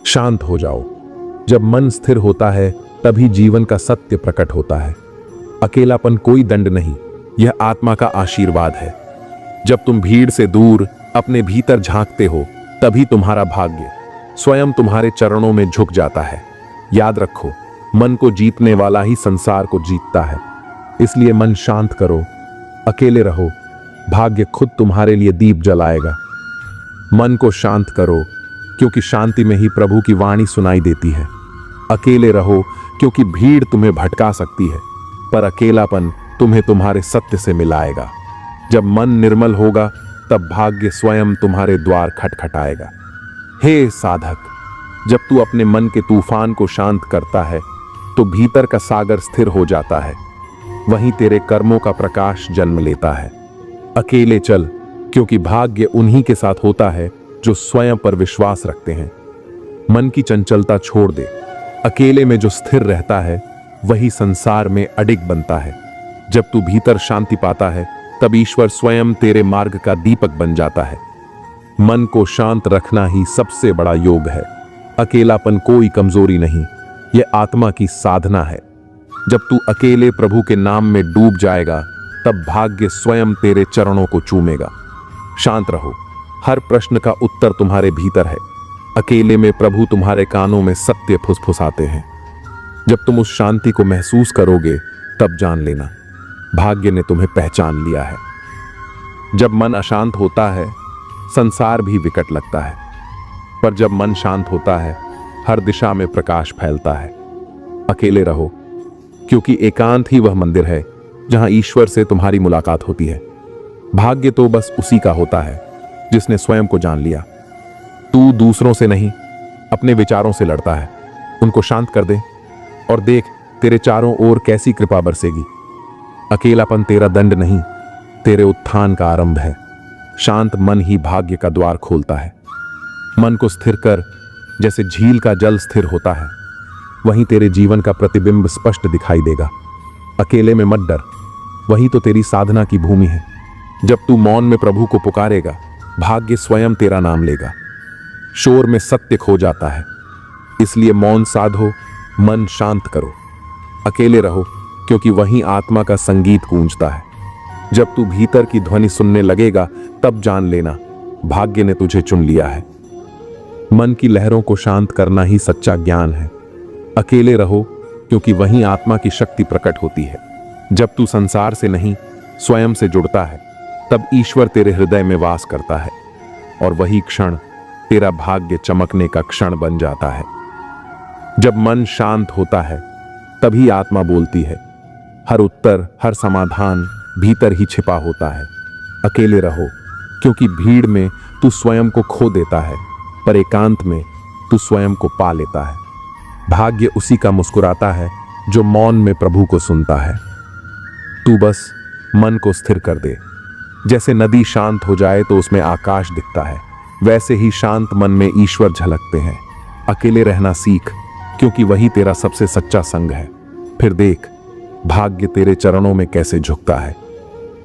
शांत हो जाओ। जब मन स्थिर होता है तभी जीवन का सत्य प्रकट होता है। अकेलापन कोई दंड नहीं, यह आत्मा का आशीर्वाद है। जब तुम भीड़ से दूर अपने भीतर झांकते हो तभी तुम्हारा भाग्य स्वयं तुम्हारे चरणों में झुक जाता है। याद रखो, मन को जीतने वाला ही संसार को जीतता है। इसलिए मन शांत करो, अकेले रहो, भाग्य खुद तुम्हारे लिए दीप जलाएगा। मन को शांत करो, क्योंकि शांति में ही प्रभु की वाणी सुनाई देती है। अकेले रहो, क्योंकि भीड़ तुम्हें भटका सकती है, पर अकेलापन तुम्हें तुम्हारे सत्य से मिलाएगा। जब मन निर्मल होगा तब भाग्य स्वयं तुम्हारे द्वार खटखटाएगा। हे साधक, जब तू अपने मन के तूफान को शांत करता है तो भीतर का सागर स्थिर हो जाता है। वहीं तेरे कर्मों का प्रकाश जन्म लेता है। अकेले चल, क्योंकि भाग्य उन्हीं के साथ होता है जो स्वयं पर विश्वास रखते हैं। मन की चंचलता छोड़ दे। अकेले में जो स्थिर रहता है वही संसार में अडिग बनता है। जब तू भीतर शांति पाता है तब ईश्वर स्वयं तेरे मार्ग का दीपक बन जाता है। मन को शांत रखना ही सबसे बड़ा योग है। अकेलापन कोई कमजोरी नहीं, यह आत्मा की साधना है। जब तू अकेले प्रभु के नाम में डूब जाएगा तब भाग्य स्वयं तेरे चरणों को चूमेगा। शांत रहो, हर प्रश्न का उत्तर तुम्हारे भीतर है। अकेले में प्रभु तुम्हारे कानों में सत्य फुसफुसाते हैं। जब तुम उस शांति को महसूस करोगे तब जान लेना, भाग्य ने तुम्हें पहचान लिया है। जब मन अशांत होता है संसार भी विकट लगता है, पर जब मन शांत होता है हर दिशा में प्रकाश फैलता है। अकेले रहो, क्योंकि एकांत ही वह मंदिर है जहां ईश्वर से तुम्हारी मुलाकात होती है। भाग्य तो बस उसी का होता है जिसने स्वयं को जान लिया। तू दूसरों से नहीं, अपने विचारों से लड़ता है। उनको शांत कर दे और देख तेरे चारों ओर कैसी कृपा बरसेगी। अकेलापन तेरा दंड नहीं, तेरे उत्थान का आरंभ है। शांत मन ही भाग्य का द्वार खोलता है। मन को स्थिर कर, जैसे झील का जल स्थिर होता है, वहीं तेरे जीवन का प्रतिबिंब स्पष्ट दिखाई देगा। अकेले में मत डर, वही तो तेरी साधना की भूमि है। जब तू मौन में प्रभु को पुकारेगा भाग्य स्वयं तेरा नाम लेगा। शोर में सत्य खो जाता है, इसलिए मौन साधो, मन शांत करो। अकेले रहो, क्योंकि वहीं आत्मा का संगीत गूंजता है। जब तू भीतर की ध्वनि सुनने लगेगा तब जान लेना, भाग्य ने तुझे चुन लिया है। मन की लहरों को शांत करना ही सच्चा ज्ञान है। अकेले रहो, क्योंकि वहीं आत्मा की शक्ति प्रकट होती है। जब तू संसार से नहीं स्वयं से जुड़ता है तब ईश्वर तेरे हृदय में वास करता है, और वही क्षण तेरा भाग्य चमकने का क्षण बन जाता है। जब मन शांत होता है तभी आत्मा बोलती है। हर उत्तर, हर समाधान भीतर ही छिपा होता है। अकेले रहो, क्योंकि भीड़ में तू स्वयं को खो देता है, पर एकांत में तू स्वयं को पा लेता है। भाग्य उसी का मुस्कुराता है जो मौन में प्रभु को सुनता है। तू बस मन को स्थिर कर दे। जैसे नदी शांत हो जाए तो उसमें आकाश दिखता है, वैसे ही शांत मन में ईश्वर झलकते हैं। अकेले रहना सीख, क्योंकि वही तेरा सबसे सच्चा संग है। फिर देख भाग्य तेरे चरणों में कैसे झुकता है।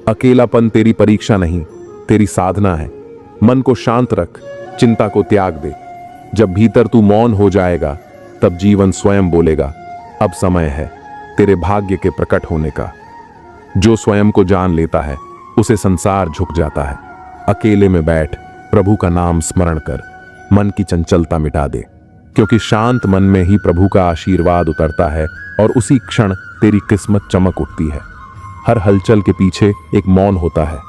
अकेलापन तेरी परीक्षा नहीं, तेरी साधना है। मन को शांत रख, चिंता को त्याग दे। जब भीतर तू मौन हो जाएगा तब जीवन स्वयं बोलेगा, अब समय है तेरे भाग्य के प्रकट होने का। जो स्वयं को जान लेता है उसे संसार झुक जाता है। अकेले में बैठ, प्रभु का नाम स्मरण कर, मन की चंचलता मिटा दे, क्योंकि शांत मन में ही प्रभु का आशीर्वाद उतरता है और उसी क्षण तेरी किस्मत चमक उठती है। हर हलचल के पीछे एक मौन होता है,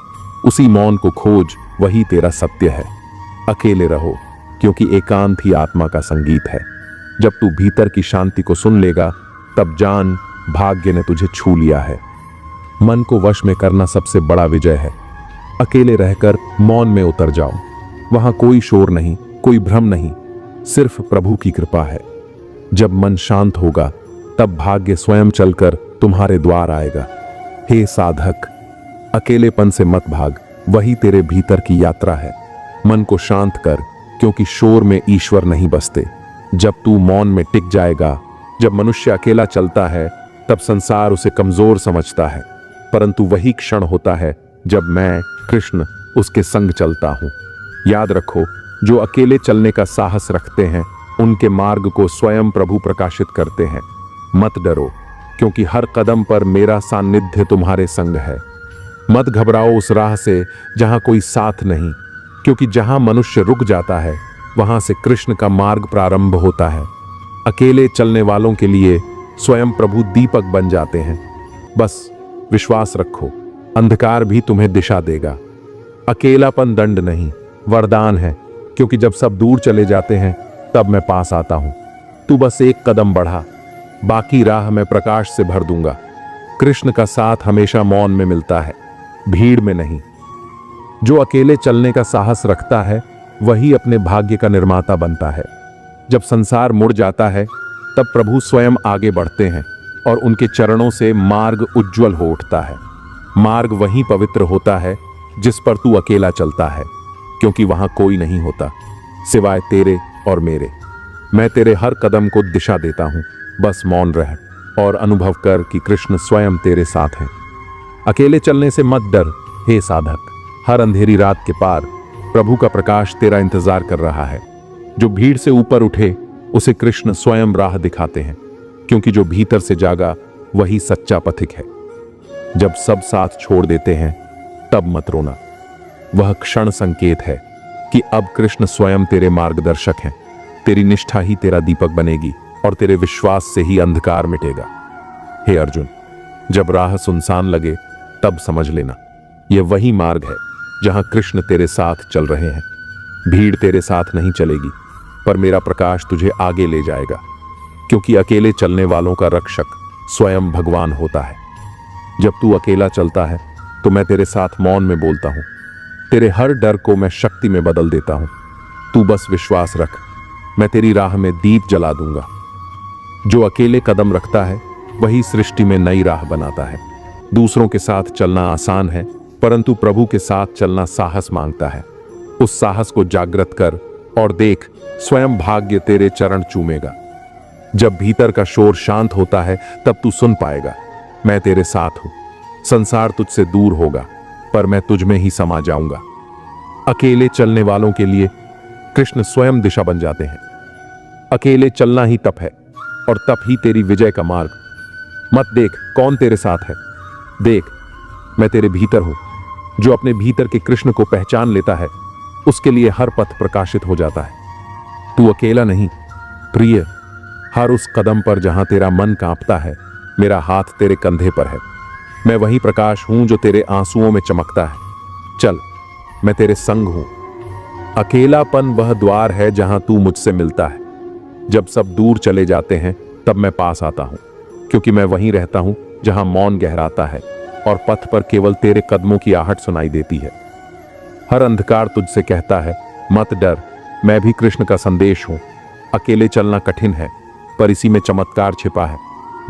उसी मौन को खोज, वही तेरा सत्य है। अकेले रहो, क्योंकि एकांत ही आत्मा का संगीत है। जब तू भीतर की शांति को सुन लेगा तब जान, भाग्य ने तुझे छू लिया है। मन को वश में करना सबसे बड़ा विजय है। अकेले रहकर मौन में उतर जाओ, वहां कोई शोर नहीं, कोई भ्रम नहीं, सिर्फ प्रभु की कृपा है। जब मन शांत होगा तब भाग्य स्वयं चलकर तुम्हारे द्वार आएगा। हे साधक, अकेलेपन से मत भाग, वही तेरे भीतर की यात्रा है। मन को शांत कर, क्योंकि शोर में ईश्वर नहीं बसते। जब तू मौन में टिक जाएगा, जब मनुष्य अकेला चलता है तब संसार उसे कमजोर समझता है, परंतु वही क्षण होता है जब मैं कृष्ण उसके संग चलता हूं। याद रखो, जो अकेले चलने का साहस रखते हैं उनके मार्ग को स्वयं प्रभु प्रकाशित करते हैं। मत डरो, क्योंकि हर कदम पर मेरा सानिध्य तुम्हारे संग है। मत घबराओ उस राह से जहां कोई साथ नहीं, क्योंकि जहां मनुष्य रुक जाता है वहां से कृष्ण का मार्ग प्रारंभ होता है। अकेले चलने वालों के लिए स्वयं प्रभु दीपक बन जाते हैं। बस विश्वास रखो, अंधकार भी तुम्हें दिशा देगा। अकेलापन दंड नहीं, वरदान है, क्योंकि जब सब दूर चले जाते हैं तब मैं पास आता हूं। तू बस एक कदम बढ़ा, बाकी राह मैं प्रकाश से भर दूंगा। कृष्ण का साथ हमेशा मौन में मिलता है, भीड़ में नहीं। जो अकेले चलने का साहस रखता है वही अपने भाग्य का निर्माता बनता है। जब संसार मुड़ जाता है तब प्रभु स्वयं आगे बढ़ते हैं और उनके चरणों से मार्ग उज्जवल हो उठता है। मार्ग वहीं पवित्र होता है जिस पर तू अकेला चलता है, क्योंकि वहां कोई नहीं होता सिवाय तेरे और मेरे। मैं तेरे हर कदम को दिशा देता हूं, बस मौन रह और अनुभव कर कि कृष्ण स्वयं तेरे साथ हैं। अकेले चलने से मत डर हे साधक, हर अंधेरी रात के पार प्रभु का प्रकाश तेरा इंतजार कर रहा है। जो भीड़ से ऊपर उठे उसे कृष्ण स्वयं राह दिखाते हैं, क्योंकि जो भीतर से जागा वही सच्चा पथिक है। जब सब साथ छोड़ देते हैं तब मत रोना, वह क्षण संकेत है कि अब कृष्ण स्वयं तेरे मार्गदर्शक हैं। तेरी निष्ठा ही तेरा दीपक बनेगी और तेरे विश्वास से ही अंधकार मिटेगा। हे अर्जुन, जब राह सुनसान लगे तब समझ लेना यह वही मार्ग है जहां कृष्ण तेरे साथ चल रहे हैं। भीड़ तेरे साथ नहीं चलेगी, पर मेरा प्रकाश तुझे आगे ले जाएगा, क्योंकि अकेले चलने वालों का रक्षक स्वयं भगवान होता है। जब तू अकेला चलता है तो मैं तेरे साथ मौन में बोलता हूं, तेरे हर डर को मैं शक्ति में बदल देता हूं। तू बस विश्वास रख, मैं तेरी राह में दीप जला दूंगा। जो अकेले कदम रखता है वही सृष्टि में नई राह बनाता है। दूसरों के साथ चलना आसान है, परंतु प्रभु के साथ चलना साहस मांगता है। उस साहस को जागृत कर और देख, स्वयं भाग्य तेरे चरण चूमेगा। जब भीतर का शोर शांत होता है तब तू सुन पाएगा, मैं तेरे साथ हूं। संसार तुझसे दूर होगा पर मैं तुझ में ही समा जाऊंगा। अकेले चलने वालों के लिए कृष्ण स्वयं दिशा बन जाते हैं। अकेले चलना ही तप है और तप ही तेरी विजय का मार्ग। मत देख कौन तेरे साथ है, देख मैं तेरे भीतर हूं। जो अपने भीतर के कृष्ण को पहचान लेता है उसके लिए हर पथ प्रकाशित हो जाता है। तू अकेला नहीं प्रिय, हर उस कदम पर जहां तेरा मन कांपता है मेरा हाथ तेरे कंधे पर है। मैं वही प्रकाश हूं जो तेरे आंसुओं में चमकता है। चल, मैं तेरे संग हूं। अकेलापन वह द्वार है जहां तू मुझसे मिलता है। जब सब दूर चले जाते हैं तब मैं पास आता हूं, क्योंकि मैं वहीं रहता हूं जहां मौन गहराता है और पथ पर केवल तेरे कदमों की आहट सुनाई देती है। हर अंधकार तुझसे कहता है मत डर, मैं भी कृष्ण का संदेश हूं। अकेले चलना कठिन है, पर इसी में चमत्कार छिपा है।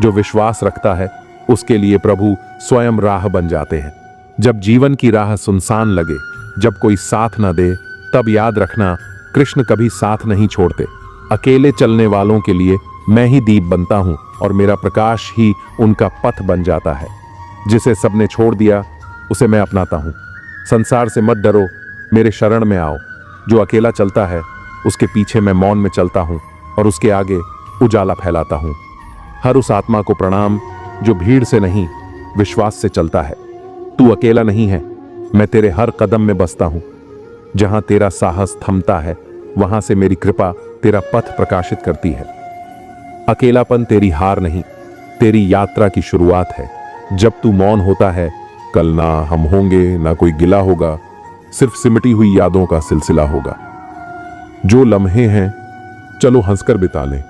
जो विश्वास रखता है उसके लिए प्रभु स्वयं राह बन जाते हैं। जब जीवन की राह सुनसान लगे, जब कोई साथ न दे, तब याद रखना कृष्ण कभी साथ नहीं छोड़ते। अकेले चलने वालों के लिए मैं ही दीप बनता हूं और मेरा प्रकाश ही उनका पथ बन जाता है। जिसे सबने छोड़ दिया उसे मैं अपनाता हूं। संसार से मत डरो, मेरे शरण में आओ। जो अकेला चलता है उसके पीछे मैं मौन में चलता हूं और उसके आगे उजाला फैलाता हूं। हर उस आत्मा को प्रणाम जो भीड़ से नहीं विश्वास से चलता है। तू अकेला नहीं है, मैं तेरे हर कदम में बसता हूं। जहां तेरा साहस थमता है वहां से मेरी कृपा तेरा पथ प्रकाशित करती है। अकेलापन तेरी हार नहीं, तेरी यात्रा की शुरुआत है। जब तू मौन होता है, कल ना हम होंगे ना कोई गिला होगा, सिर्फ सिमटी हुई यादों का सिलसिला होगा। जो लम्हे हैं चलो हंसकर बिता लें,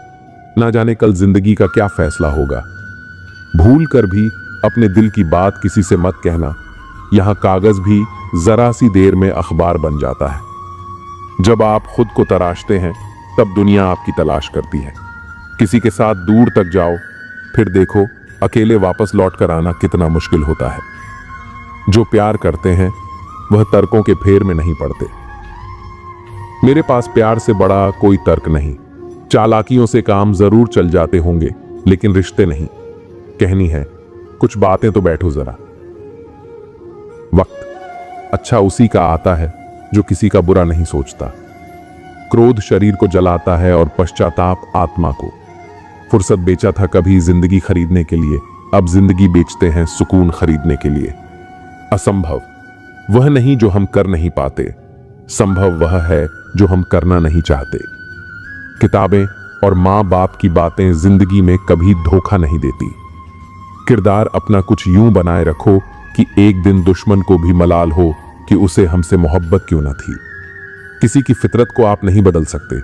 ना जाने कल जिंदगी का क्या फैसला होगा। भूल कर भी अपने दिल की बात किसी से मत कहना, यहां कागज भी जरा सी देर में अखबार बन जाता है। जब आप खुद को तराशते हैं तब दुनिया आपकी तलाश करती है। किसी के साथ दूर तक जाओ, फिर देखो अकेले वापस लौट कर आना कितना मुश्किल होता है। जो प्यार करते हैं वह तर्कों के फेर में नहीं पड़ते। मेरे पास प्यार से बड़ा कोई तर्क नहीं। चालाकियों से काम जरूर चल जाते होंगे, लेकिन रिश्ते नहीं। कहनी है कुछ बातें तो बैठो जरा। वक्त अच्छा उसी का आता है जो किसी का बुरा नहीं सोचता। क्रोध शरीर को जलाता है और पश्चाताप आत्मा को। फुर्सत बेचा था कभी जिंदगी खरीदने के लिए, अब जिंदगी बेचते हैं सुकून खरीदने के लिए। असंभव वह नहीं जो हम कर नहीं पाते, संभव वह है जो हम करना नहीं चाहते। किताबें और माँ बाप की बातें जिंदगी में कभी धोखा नहीं देती। किरदार अपना कुछ यूं बनाए रखो कि एक दिन दुश्मन को भी मलाल हो कि उसे हमसे मोहब्बत क्यों न थी। किसी की फितरत को आप नहीं बदल सकते।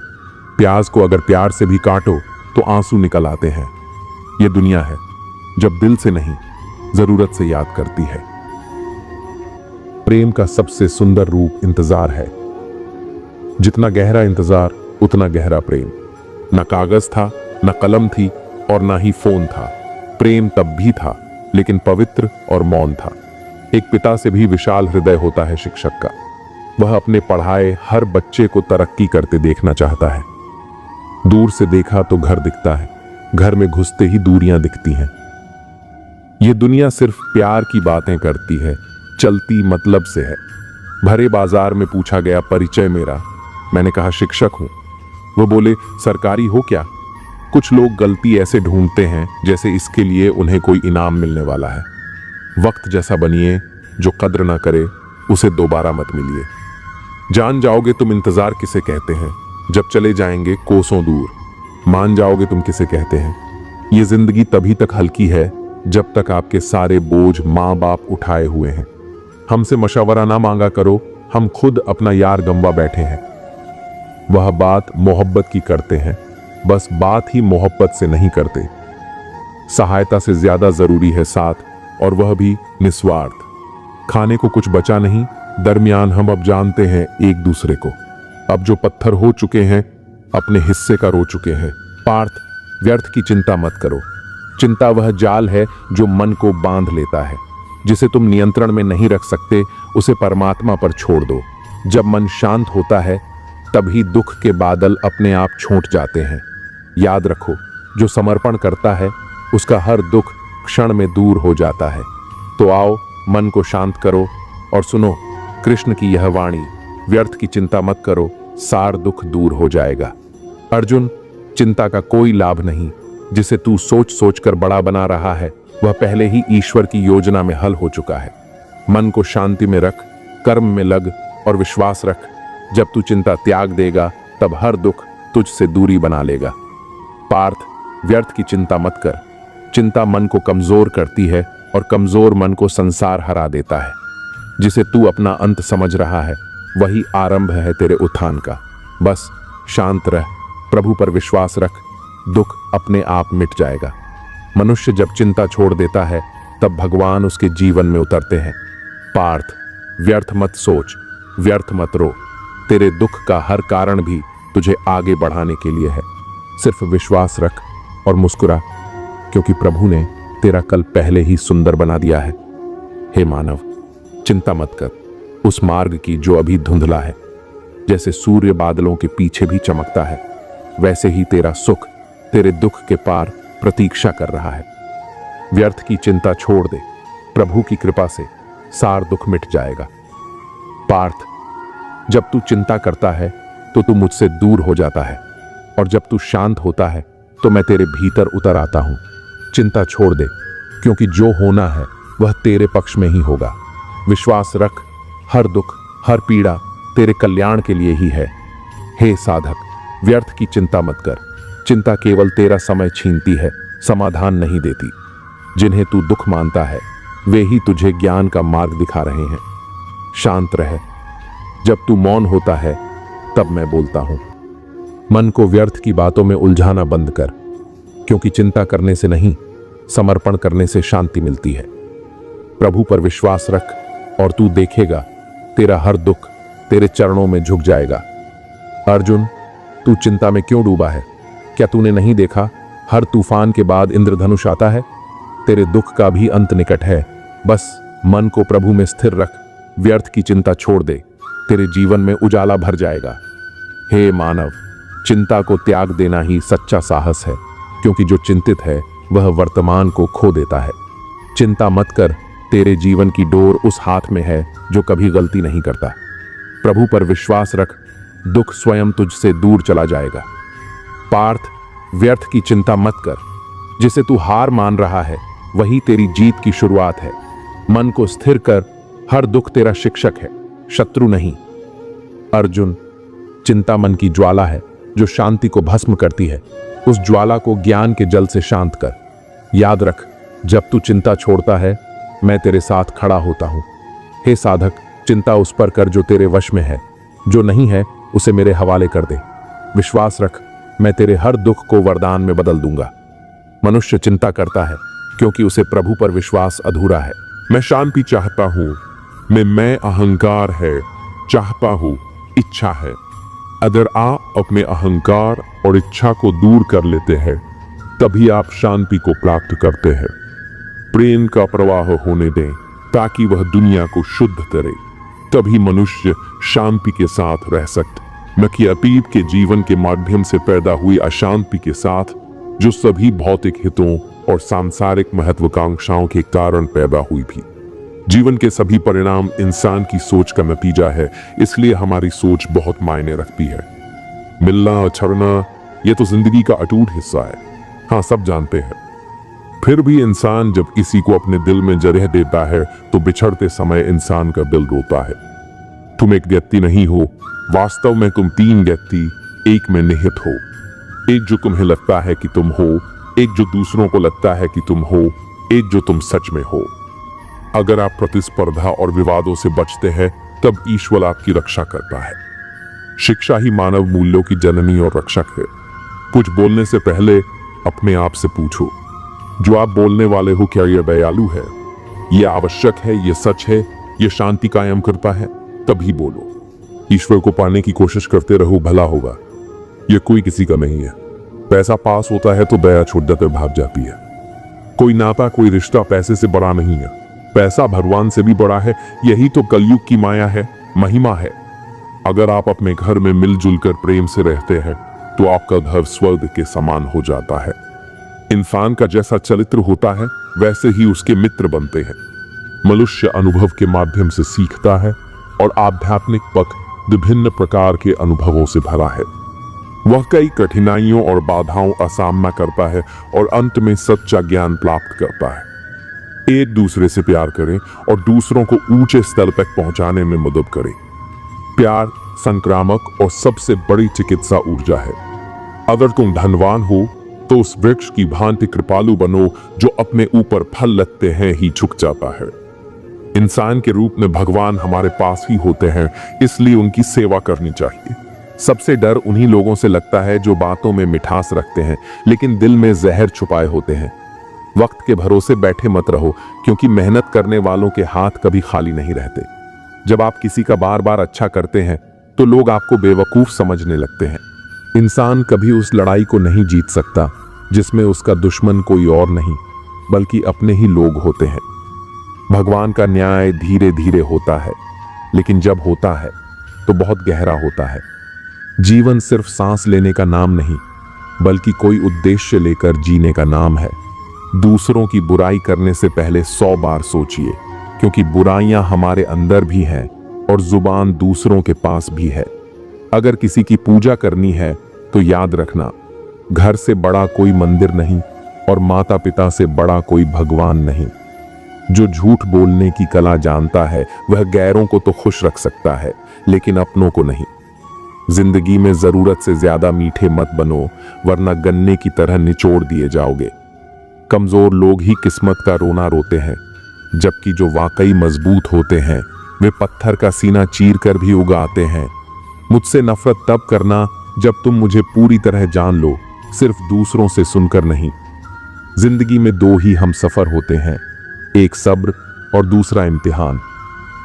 प्याज को अगर प्यार से भी काटो तो आंसू निकल आते हैं। यह दुनिया है जब दिल से नहीं जरूरत से याद करती है। प्रेम का सबसे सुंदर रूप इंतजार है। जितना गहरा इंतजार उतना गहरा प्रेम। न कागज था, न कलम थी और न ही फोन था। प्रेम तब भी था लेकिन पवित्र और मौन था। एक पिता से भी विशाल हृदय होता है शिक्षक का। वह अपने पढ़ाए हर बच्चे को तरक्की करते देखना चाहता है। दूर से देखा तो घर दिखता है, घर में घुसते ही दूरियां दिखती हैं। यह दुनिया सिर्फ प्यार की बातें करती है, चलती मतलब से है। भरे बाजार में पूछा गया परिचय मेरा, मैंने कहा शिक्षक हूं। वो बोले सरकारी हो क्या? कुछ लोग गलती ऐसे ढूंढते हैं जैसे इसके लिए उन्हें कोई इनाम मिलने वाला है। वक्त जैसा बनिए, जो कद्र ना करे उसे दोबारा मत मिलिए। जान जाओगे तुम इंतजार किसे कहते हैं, जब चले जाएंगे कोसों दूर। मान जाओगे तुम किसे कहते हैं। ये जिंदगी तभी तक हल्की है जब तक आपके सारे बोझ माँ बाप उठाए हुए हैं। हमसे मशवरा ना मांगा करो, हम खुद अपना यार गंवा बैठे हैं। वह बात मोहब्बत की करते हैं, बस बात ही मोहब्बत से नहीं करते। सहायता से ज्यादा जरूरी है साथ, और वह भी निस्वार्थ। खाने को कुछ बचा नहीं, दरमियान हम अब जानते हैं एक दूसरे को। अब जो पत्थर हो चुके हैं अपने हिस्से का रो चुके हैं। पार्थ, व्यर्थ की चिंता मत करो। चिंता वह जाल है जो मन को बांध लेता है। जिसे तुम नियंत्रण में नहीं रख सकते उसे परमात्मा पर छोड़ दो। जब मन शांत होता है तभी दुख के बादल अपने आप छूट जाते हैं। याद रखो, जो समर्पण करता है उसका हर दुख क्षण में दूर हो जाता है। तो आओ, मन को शांत करो और सुनो कृष्ण की यह वाणी, व्यर्थ की चिंता मत करो, सार दुख दूर हो जाएगा। अर्जुन, चिंता का कोई लाभ नहीं। जिसे तू सोच सोच कर बड़ा बना रहा है वह पहले ही ईश्वर की योजना में हल हो चुका है। मन को शांति में रख, कर्म में लग और विश्वास रख। जब तू चिंता त्याग देगा तब हर दुख तुझसे दूरी बना लेगा। पार्थ, व्यर्थ की चिंता मत कर। चिंता मन को कमजोर करती है और कमजोर मन को संसार हरा देता है। जिसे तू अपना अंत समझ रहा है वही आरंभ है तेरे उत्थान का। बस शांत रह, प्रभु पर विश्वास रख, दुख अपने आप मिट जाएगा। मनुष्य जब चिंता छोड़ देता है तब भगवान उसके जीवन में उतरते हैं। पार्थ, व्यर्थ मत सोच, व्यर्थ मत रो। तेरे दुख का हर कारण भी तुझे आगे बढ़ाने के लिए है। सिर्फ विश्वास रख और मुस्कुरा, क्योंकि प्रभु ने तेरा कल पहले ही सुंदर बना दिया है। हे मानव, चिंता मत कर उस मार्ग की जो अभी धुंधला है। जैसे सूर्य बादलों के पीछे भी चमकता है, वैसे ही तेरा सुख तेरे दुख के पार प्रतीक्षा कर रहा है। व्यर्थ की चिंता छोड़ दे, प्रभु की कृपा से सार दुख मिट जाएगा। पार्थ, जब तू चिंता करता है तो तू मुझसे दूर हो जाता है, और जब तू शांत होता है तो मैं तेरे भीतर उतर आता हूं। चिंता छोड़ दे, क्योंकि जो होना है वह तेरे पक्ष में ही होगा। विश्वास रख, हर दुख हर पीड़ा तेरे कल्याण के लिए ही है। हे साधक, व्यर्थ की चिंता मत कर। चिंता केवल तेरा समय छीनती है, समाधान नहीं देती। जिन्हें तू दुख मानता है वे ही तुझे ज्ञान का मार्ग दिखा रहे हैं। शांत रह, जब तू मौन होता है तब मैं बोलता हूं। मन को व्यर्थ की बातों में उलझाना बंद कर, क्योंकि चिंता करने से नहीं, समर्पण करने से शांति मिलती है। प्रभु पर विश्वास रख और तू देखेगा तेरा हर दुख तेरे चरणों में झुक जाएगा। अर्जुन, तू चिंता में क्यों डूबा है? क्या तूने नहीं देखा हर तूफान के बाद इंद्रधनुष आता है? तेरे दुख का भी अंत निकट है। बस मन को प्रभु में स्थिर रख, व्यर्थ की चिंता छोड़ दे, तेरे जीवन में उजाला भर जाएगा। हे मानव, चिंता को त्याग देना ही सच्चा साहस है, क्योंकि जो चिंतित है वह वर्तमान को खो देता है। चिंता मत कर, तेरे जीवन की डोर उस हाथ में है जो कभी गलती नहीं करता। प्रभु पर विश्वास रख, दुख स्वयं तुझसे दूर चला जाएगा। पार्थ, व्यर्थ की चिंता मत कर। जिसे तू हार मान रहा है वही तेरी जीत की शुरुआत है। मन को स्थिर कर। हर दुख तेरा शिक्षक है, शत्रु नहीं। अर्जुन, चिंता मन की ज्वाला है जो शांति को भस्म करती है। उस ज्वाला को ज्ञान के जल से शांत कर। याद रख, जब तू चिंता छोड़ता है मैं तेरे साथ खड़ा होता हूं। हे साधक, चिंता उस पर कर जो तेरे वश में है, जो नहीं है उसे मेरे हवाले कर दे। विश्वास रख, मैं तेरे हर दुख को वरदान में बदल दूंगा। मनुष्य चिंता करता है क्योंकि उसे प्रभु पर विश्वास अधूरा है। मैं शांति चाहता हूं। मैं अहंकार है, चाहता हूं, इच्छा है। अगर आप अपने अहंकार और इच्छा को दूर कर लेते हैं तभी आप शांति को प्राप्त करते हैं। प्रेम का प्रवाह होने दें ताकि वह दुनिया को शुद्ध करे, तभी मनुष्य शांति के साथ रह सकते। न कि अतीत के जीवन के माध्यम से पैदा हुई अशांति के साथ, जो सभी भौतिक हितों और सांसारिक महत्वाकांक्षाओं के कारण पैदा हुई थी। जीवन के सभी परिणाम इंसान की सोच का नतीजा है, इसलिए हमारी सोच बहुत मायने रखती है। मिलना और छड़ना ये तो जिंदगी का अटूट हिस्सा है, हाँ सब जानते हैं। फिर भी इंसान जब किसी को अपने दिल में जगह देता है तो बिछड़ते समय इंसान का दिल रोता है। तुम एक व्यक्ति नहीं हो, वास्तव में तुम तीन व्यक्ति एक में निहित हो। एक जो तुम्हें लगता है कि तुम हो, एक जो दूसरों को लगता है कि तुम हो, एक जो तुम सच में हो। अगर आप प्रतिस्पर्धा और विवादों से बचते हैं तब ईश्वर आपकी रक्षा करता है। शिक्षा ही मानव मूल्यों की जननी और रक्षक है। कुछ बोलने से पहले अपने आप से पूछो, जो आप बोलने वाले हो क्या यह दयालु है, यह आवश्यक है, यह सच है, यह शांति कायम करता है, तभी बोलो। ईश्वर को पाने की कोशिश करते रहो, भला होगा। यह कोई किसी का नहीं है। पैसा पास होता है तो दया छोड़ देकर भाग जाती है। कोई नाता, कोई रिश्ता पैसे से बड़ा नहीं है। पैसा भगवान से भी बड़ा है। यही तो कलयुग की माया है, महिमा है। अगर आप अपने घर में मिलजुल कर प्रेम से रहते हैं तो आपका घर स्वर्ग के समान हो जाता है। इंसान का जैसा चरित्र होता है वैसे ही उसके मित्र बनते हैं। मनुष्य अनुभव के माध्यम से सीखता है और आध्यात्मिक पथ विभिन्न प्रकार के अनुभवों से भरा है। वह कई कठिनाइयों और बाधाओं का सामना करता है और अंत में सच्चा ज्ञान प्राप्त करता है। एक दूसरे से प्यार करें और दूसरों को ऊंचे स्तर तक पहुंचाने में मदद करें। प्यार संक्रामक और सबसे बड़ी चिकित्सा ऊर्जा है। अगर तुम धनवान हो तो उस वृक्ष की भांति कृपालु बनो जो अपने ऊपर फल लगते हैं ही झुक जाता है। इंसान के रूप में भगवान हमारे पास ही होते हैं, इसलिए उनकी सेवा करनी चाहिए। सबसे डर उन्हीं लोगों से लगता है जो बातों में मिठास रखते हैं लेकिन दिल में जहर छुपाए होते हैं। वक्त के भरोसे बैठे मत रहो, क्योंकि मेहनत करने वालों के हाथ कभी खाली नहीं रहते। जब आप किसी का बार बार अच्छा करते हैं तो लोग आपको बेवकूफ समझने लगते हैं। इंसान कभी उस लड़ाई को नहीं जीत सकता जिसमें उसका दुश्मन कोई और नहीं बल्कि अपने ही लोग होते हैं। भगवान का न्याय धीरे धीरे होता है, लेकिन जब होता है तो बहुत गहरा होता है। जीवन सिर्फ सांस लेने का नाम नहीं बल्कि कोई उद्देश्य लेकर जीने का नाम है। दूसरों की बुराई करने से पहले 100 बार सोचिए, क्योंकि बुराइयां हमारे अंदर भी हैं और जुबान दूसरों के पास भी है। अगर किसी की पूजा करनी है तो याद रखना, घर से बड़ा कोई मंदिर नहीं और माता पिता से बड़ा कोई भगवान नहीं। जो झूठ बोलने की कला जानता है वह गैरों को तो खुश रख सकता है लेकिन अपनों को नहीं। जिंदगी में जरूरत से ज्यादा मीठे मत बनो, वरना गन्ने की तरह निचोड़ दिए जाओगे। कमजोर लोग ही किस्मत का रोना रोते हैं, जबकि जो वाकई मजबूत होते हैं वे पत्थर का सीना चीर कर भी उगाते हैं। मुझसे नफरत तब करना जब तुम मुझे पूरी तरह जान लो, सिर्फ दूसरों से सुनकर नहीं। जिंदगी में 2 ही हम सफर होते हैं, एक सब्र और दूसरा इम्तिहान।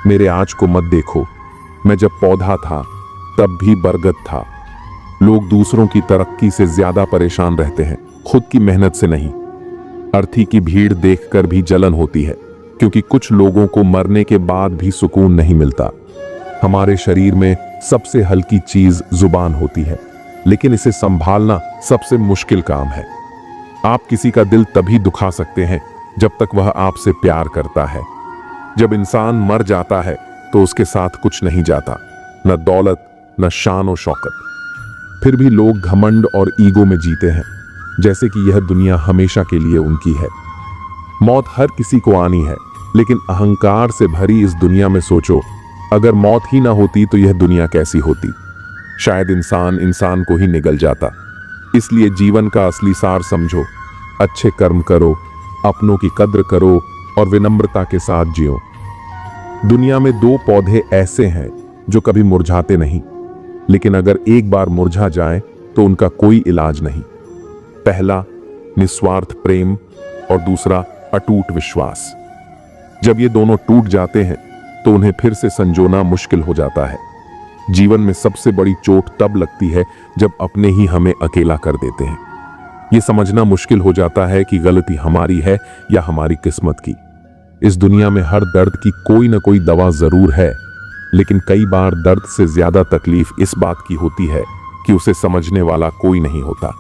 मेरे आज को मत देखो, मैं जब पौधा था तब भी बरगद था। लोग दूसरों की तरक्की से ज्यादा परेशान रहते हैं, खुद की मेहनत से नहीं। अर्थी की भीड़ देखकर भी जलन होती है, क्योंकि कुछ लोगों को मरने के बाद भी सुकून नहीं मिलता। हमारे शरीर में सबसे हल्की चीज जुबान होती है, लेकिन इसे संभालना सबसे मुश्किल काम है। आप किसी का दिल तभी दुखा सकते हैं जब तक वह आपसे प्यार करता है। जब इंसान मर जाता है तो उसके साथ कुछ नहीं जाता, न दौलत, न शान और शौकत। फिर भी लोग घमंड और ईगो में जीते हैं, जैसे कि यह दुनिया हमेशा के लिए उनकी है। मौत हर किसी को आनी है, लेकिन अहंकार से भरी इस दुनिया में सोचो, अगर मौत ही ना होती तो यह दुनिया कैसी होती। शायद इंसान को ही निगल जाता। इसलिए जीवन का असली सार समझो, अच्छे कर्म करो, अपनों की कद्र करो और विनम्रता के साथ जियो। दुनिया में दो पौधे ऐसे हैं जो कभी मुरझाते नहीं, लेकिन अगर एक बार मुरझा जाए तो उनका कोई इलाज नहीं। पहला निस्वार्थ प्रेम और दूसरा अटूट विश्वास। जब ये दोनों टूट जाते हैं तो उन्हें फिर से संजोना मुश्किल हो जाता है। जीवन में सबसे बड़ी चोट तब लगती है जब अपने ही हमें अकेला कर देते हैं। ये समझना मुश्किल हो जाता है कि गलती हमारी है या हमारी किस्मत की। इस दुनिया में हर दर्द की कोई ना कोई दवा जरूर है, लेकिन कई बार दर्द से ज्यादा तकलीफ इस बात की होती है कि उसे समझने वाला कोई नहीं होता।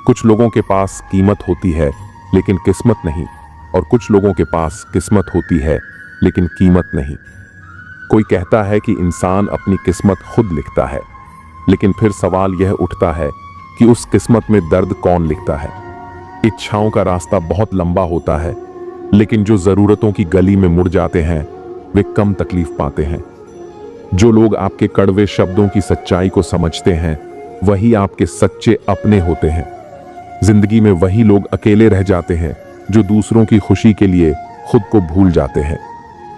कुछ लोगों के पास कीमत होती है लेकिन किस्मत नहीं, और कुछ लोगों के पास किस्मत होती है लेकिन कीमत नहीं। कोई कहता है कि इंसान अपनी किस्मत खुद लिखता है, लेकिन फिर सवाल यह उठता है कि उस किस्मत में दर्द कौन लिखता है। इच्छाओं का रास्ता बहुत लंबा होता है, लेकिन जो जरूरतों की गली में मुड़ जाते हैं वे कम तकलीफ पाते हैं। जो लोग आपके कड़वे शब्दों की सच्चाई को समझते हैं वही आपके सच्चे अपने होते हैं। जिंदगी में वही लोग अकेले रह जाते हैं जो दूसरों की खुशी के लिए खुद को भूल जाते हैं।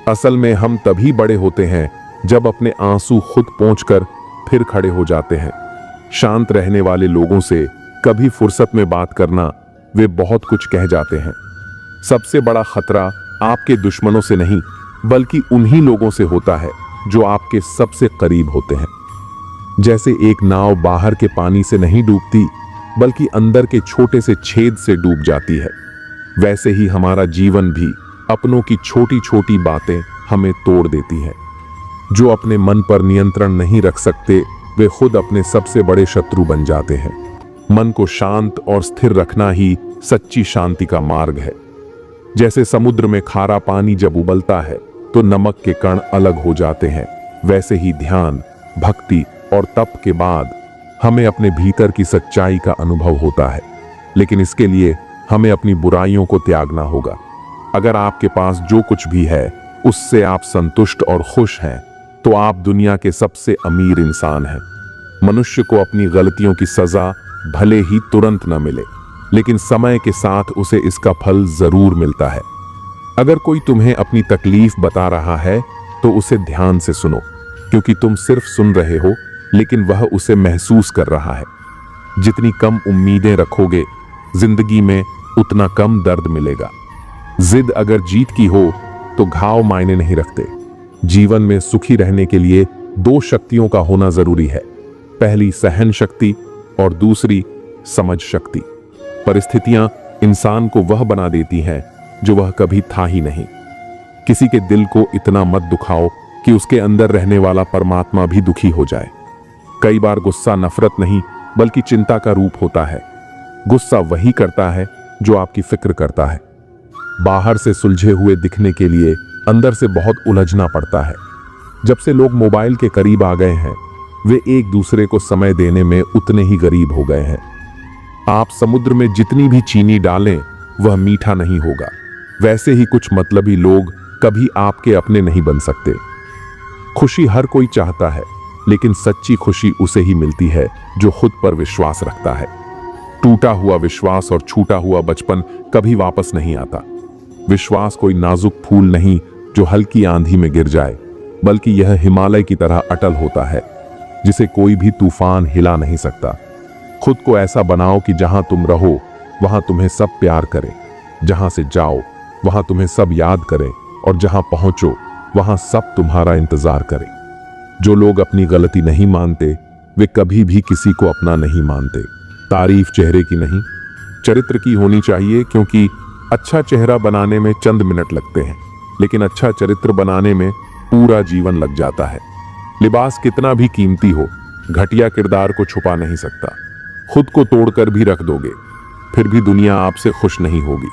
असल में हम तभी बड़े होते हैं जब अपने आंसू खुद पोंछकर फिर खड़े हो जाते हैं। शांत रहने वाले लोगों से कभी फुर्सत में बात करना, वे बहुत कुछ कह जाते हैं। सबसे बड़ा खतरा आपके दुश्मनों से नहीं, बल्कि उन्हीं लोगों से होता है जो आपके सबसे करीब होते हैं। जैसे एक नाव बाहर के पानी से नहीं डूबती, बल्कि अंदर के छोटे से छेद से डूब जाती है, वैसे ही हमारा जीवन भी अपनों की छोटी छोटी बातें हमें तोड़ देती है। जो अपने मन पर नियंत्रण नहीं रख सकते वे खुद अपने सबसे बड़े शत्रु बन जाते हैं। मन को शांत और स्थिर रखना ही सच्ची शांति का मार्ग है। जैसे समुद्र में खारा पानी जब उबलता है तो नमक के कण अलग हो जाते हैं, वैसे ही ध्यान, भक्ति और तप के बाद हमें अपने भीतर की सच्चाई का अनुभव होता है। लेकिन इसके लिए हमें अपनी बुराइयों को त्यागना होगा। अगर आपके पास जो कुछ भी है उससे आप संतुष्ट और खुश हैं, तो आप दुनिया के सबसे अमीर इंसान हैं। मनुष्य को अपनी गलतियों की सजा भले ही तुरंत न मिले, लेकिन समय के साथ उसे इसका फल जरूर मिलता है। अगर कोई तुम्हें अपनी तकलीफ बता रहा है तो उसे ध्यान से सुनो, क्योंकि तुम सिर्फ सुन रहे हो, लेकिन वह उसे महसूस कर रहा है। जितनी कम उम्मीदें रखोगे जिंदगी में उतना कम दर्द मिलेगा। जिद अगर जीत की हो तो घाव मायने नहीं रखते। जीवन में सुखी रहने के लिए दो शक्तियों का होना जरूरी है। पहली सहन शक्ति और दूसरी समझ शक्ति। परिस्थितियां इंसान को वह बना देती हैं जो वह कभी था ही नहीं। किसी के दिल को इतना मत दुखाओ कि उसके अंदर रहने वाला परमात्मा भी दुखी हो जाए। कई बार गुस्सा नफरत नहीं बल्कि चिंता का रूप होता है। गुस्सा वही करता है जो आपकी फिक्र करता है। बाहर से सुलझे हुए दिखने के लिए अंदर से बहुत उलझना पड़ता है। जब से लोग मोबाइल के करीब आ गए हैं, वे एक दूसरे को समय देने में उतने ही गरीब हो गए हैं। आप समुद्र में जितनी भी चीनी डालें वह मीठा नहीं होगा। वैसे ही कुछ मतलबी लोग कभी आपके अपने नहीं बन सकते। खुशी हर कोई चाहता है, लेकिन सच्ची खुशी उसे ही मिलती है जो खुद पर विश्वास रखता है। टूटा हुआ विश्वास और छूटा हुआ बचपन कभी वापस नहीं आता। विश्वास कोई नाजुक फूल नहीं जो हल्की आंधी में गिर जाए, बल्कि यह हिमालय की तरह अटल होता है, जिसे कोई भी तूफान हिला नहीं सकता। खुद को ऐसा बनाओ कि जहां तुम रहो वहां तुम्हें सब प्यार करें, जहां से जाओ वहां तुम्हें सब याद करें, और जहां पहुंचो वहां सब तुम्हारा इंतजार करें। जो लोग अपनी गलती नहीं मानते वे कभी भी किसी को अपना नहीं मानते। तारीफ चेहरे की नहीं, चरित्र की होनी चाहिए, क्योंकि अच्छा चेहरा बनाने में चंद मिनट लगते हैं, लेकिन अच्छा चरित्र बनाने में पूरा जीवन लग जाता है। लिबास कितना भी कीमती हो, घटिया किरदार को छुपा नहीं सकता। खुद को तोड़कर भी रख दोगे, फिर भी दुनिया आपसे खुश नहीं होगी।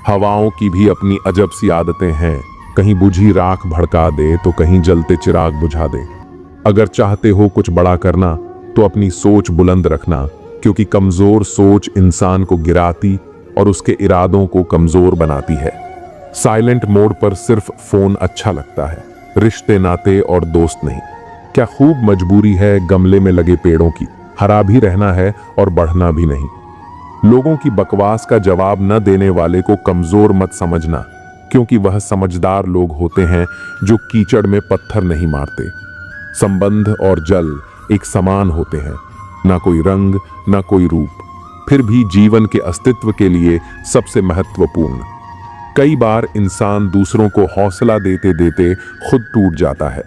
हवाओं की भी अपनी अजब सी आदतें हैं, कहीं बुझी राख भड़का दे तो कहीं जलते चिराग बुझा दे। अगर चाहते हो कुछ बड़ा करना तो अपनी सोच बुलंद रखना, क्योंकि कमजोर सोच इंसान को गिराती और उसके इरादों को कमजोर बनाती है। साइलेंट मोड पर सिर्फ फोन अच्छा लगता है, रिश्ते नाते और दोस्त नहीं। क्या खूब मजबूरी है गमले में लगे पेड़ों की, हरा भी रहना है और बढ़ना भी नहीं। लोगों की बकवास का जवाब न देने वाले को कमजोर मत समझना, क्योंकि वह समझदार लोग होते हैं जो कीचड़ में पत्थर नहीं मारते। संबंध और जल एक समान होते हैं, ना कोई रंग ना कोई रूप, फिर भी जीवन के अस्तित्व के लिए सबसे महत्वपूर्ण। कई बार इंसान दूसरों को हौसला देते देते खुद टूट जाता है।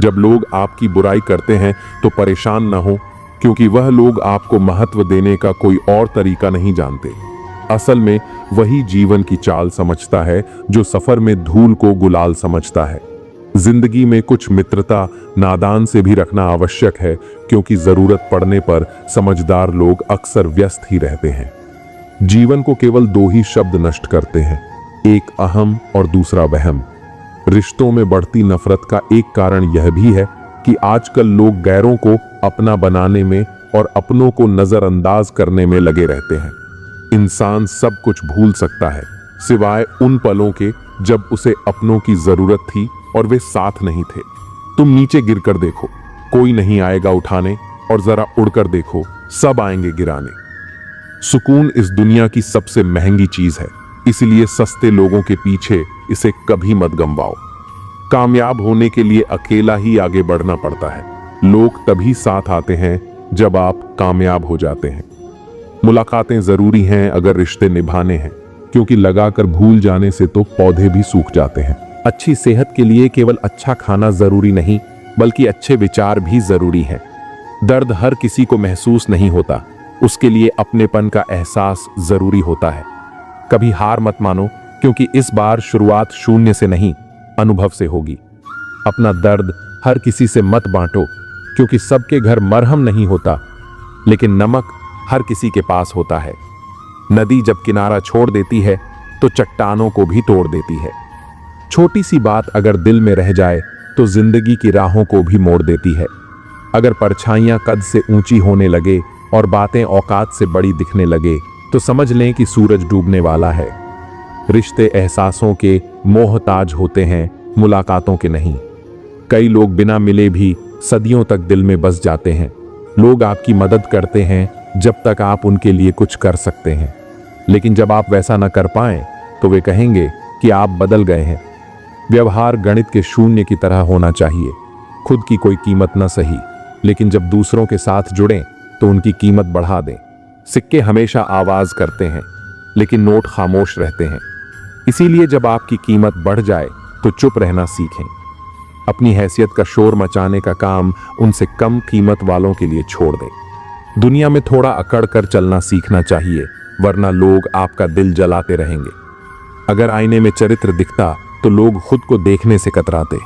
जब लोग आपकी बुराई करते हैं तो परेशान न हो, क्योंकि वह लोग आपको महत्व देने का कोई और तरीका नहीं जानते। असल में वही जीवन की चाल समझता है जो सफर में धूल को गुलाल समझता है। जिंदगी में कुछ मित्रता नादान से भी रखना आवश्यक है, क्योंकि जरूरत पड़ने पर समझदार लोग अक्सर व्यस्त ही रहते हैं। जीवन को केवल दो ही शब्द नष्ट करते हैं, एक अहम और दूसरा वहम। रिश्तों में बढ़ती नफरत का एक कारण यह भी है कि आजकल लोग गैरों को अपना बनाने में और अपनों को नजरअंदाज करने में लगे रहते हैं। इंसान सब कुछ भूल सकता है सिवाय उन पलों के जब उसे अपनों की जरूरत थी और वे साथ नहीं थे। तुम नीचे गिरकर देखो, कोई नहीं आएगा उठाने, और जरा उड़कर देखो, सब आएंगे गिराने। सुकून इस दुनिया की सबसे महंगी चीज है, इसलिए सस्ते लोगों के पीछे इसे कभी मत गंवाओ। कामयाब होने के लिए अकेला ही आगे बढ़ना पड़ता है। लोग तभी साथ आते हैं जब आप कामयाब हो जाते हैं। मुलाकातें जरूरी हैं अगर रिश्ते निभाने हैं, क्योंकि लगाकर भूल जाने से तो पौधे भी सूख जाते हैं। अच्छी सेहत के लिए केवल अच्छा खाना जरूरी नहीं, बल्कि अच्छे विचार भी जरूरी हैं। दर्द हर किसी को महसूस नहीं होता, उसके लिए अपनेपन का एहसास जरूरी होता है। कभी हार मत मानो, क्योंकि इस बार शुरुआत शून्य से नहीं, अनुभव से होगी। अपना दर्द हर किसी से मत बांटो, क्योंकि सबके घर मरहम नहीं होता, लेकिन नमक हर किसी के पास होता है। नदी जब किनारा छोड़ देती है तो चट्टानों को भी तोड़ देती है। छोटी सी बात अगर दिल में रह जाए तो जिंदगी की राहों को भी मोड़ देती है। अगर परछाइयां कद से ऊंची होने लगे और बातें औकात से बड़ी दिखने लगे तो समझ लें कि सूरज डूबने वाला है। रिश्ते एहसासों के मोहताज होते हैं, मुलाकातों के नहीं। कई लोग बिना मिले भी सदियों तक दिल में बस जाते हैं। लोग आपकी मदद करते हैं जब तक आप उनके लिए कुछ कर सकते हैं, लेकिन जब आप वैसा न कर पाएं तो वे कहेंगे कि आप बदल गए हैं। व्यवहार गणित के शून्य की तरह होना चाहिए। खुद की कोई कीमत न सही, लेकिन जब दूसरों के साथ जुड़ें तो उनकी कीमत बढ़ा दें। सिक्के हमेशा आवाज करते हैं, लेकिन नोट खामोश रहते हैं। इसीलिए जब आपकी कीमत बढ़ जाए तो चुप रहना सीखें। अपनी हैसियत का शोर मचाने का काम उनसे कम कीमत वालों के लिए छोड़ दें। दुनिया में थोड़ा अकड़ कर चलना सीखना चाहिए, वरना लोग आपका दिल जलाते रहेंगे। अगर आईने में चरित्र दिखता तो लोग खुद को देखने से कतराते।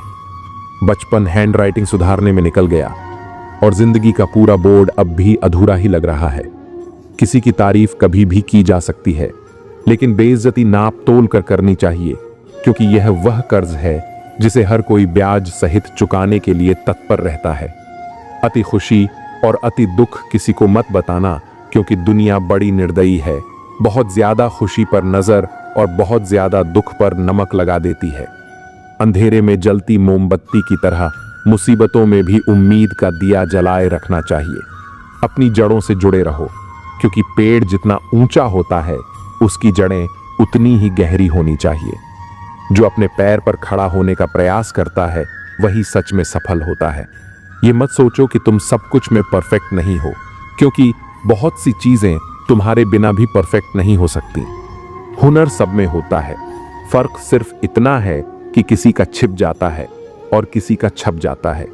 बचपन हैंडराइटिंग सुधारने में निकल गया और जिंदगी का पूरा बोर्ड अब भी अधूरा ही लग रहा है। किसी की तारीफ कभी भी की जा सकती है, लेकिन बेइज्जती नाप तोल कर करनी चाहिए, क्योंकि यह वह कर्ज है जिसे हर कोई ब्याज सहित चुकाने के लिए तत्पर रहता है। अति खुशी और अति दुख किसी को मत बताना, क्योंकि दुनिया बड़ी निर्दयी है। बहुत ज्यादा खुशी पर नजर और बहुत ज्यादा दुख पर नमक लगा देती है। अंधेरे में जलती मोमबत्ती की तरह मुसीबतों में भी उम्मीद का दिया जलाए रखना चाहिए। अपनी जड़ों से जुड़े रहो, क्योंकि पेड़ जितना ऊंचा होता है उसकी जड़ें उतनी ही गहरी होनी चाहिए। जो अपने पैर पर खड़ा होने का प्रयास करता है वही सच में सफल होता है। ये मत सोचो कि तुम सब कुछ में परफेक्ट नहीं हो, क्योंकि बहुत सी चीजें तुम्हारे बिना भी परफेक्ट नहीं हो सकती। हुनर सब में होता है, फर्क सिर्फ इतना है कि किसी का छिप जाता है और किसी का छप जाता है।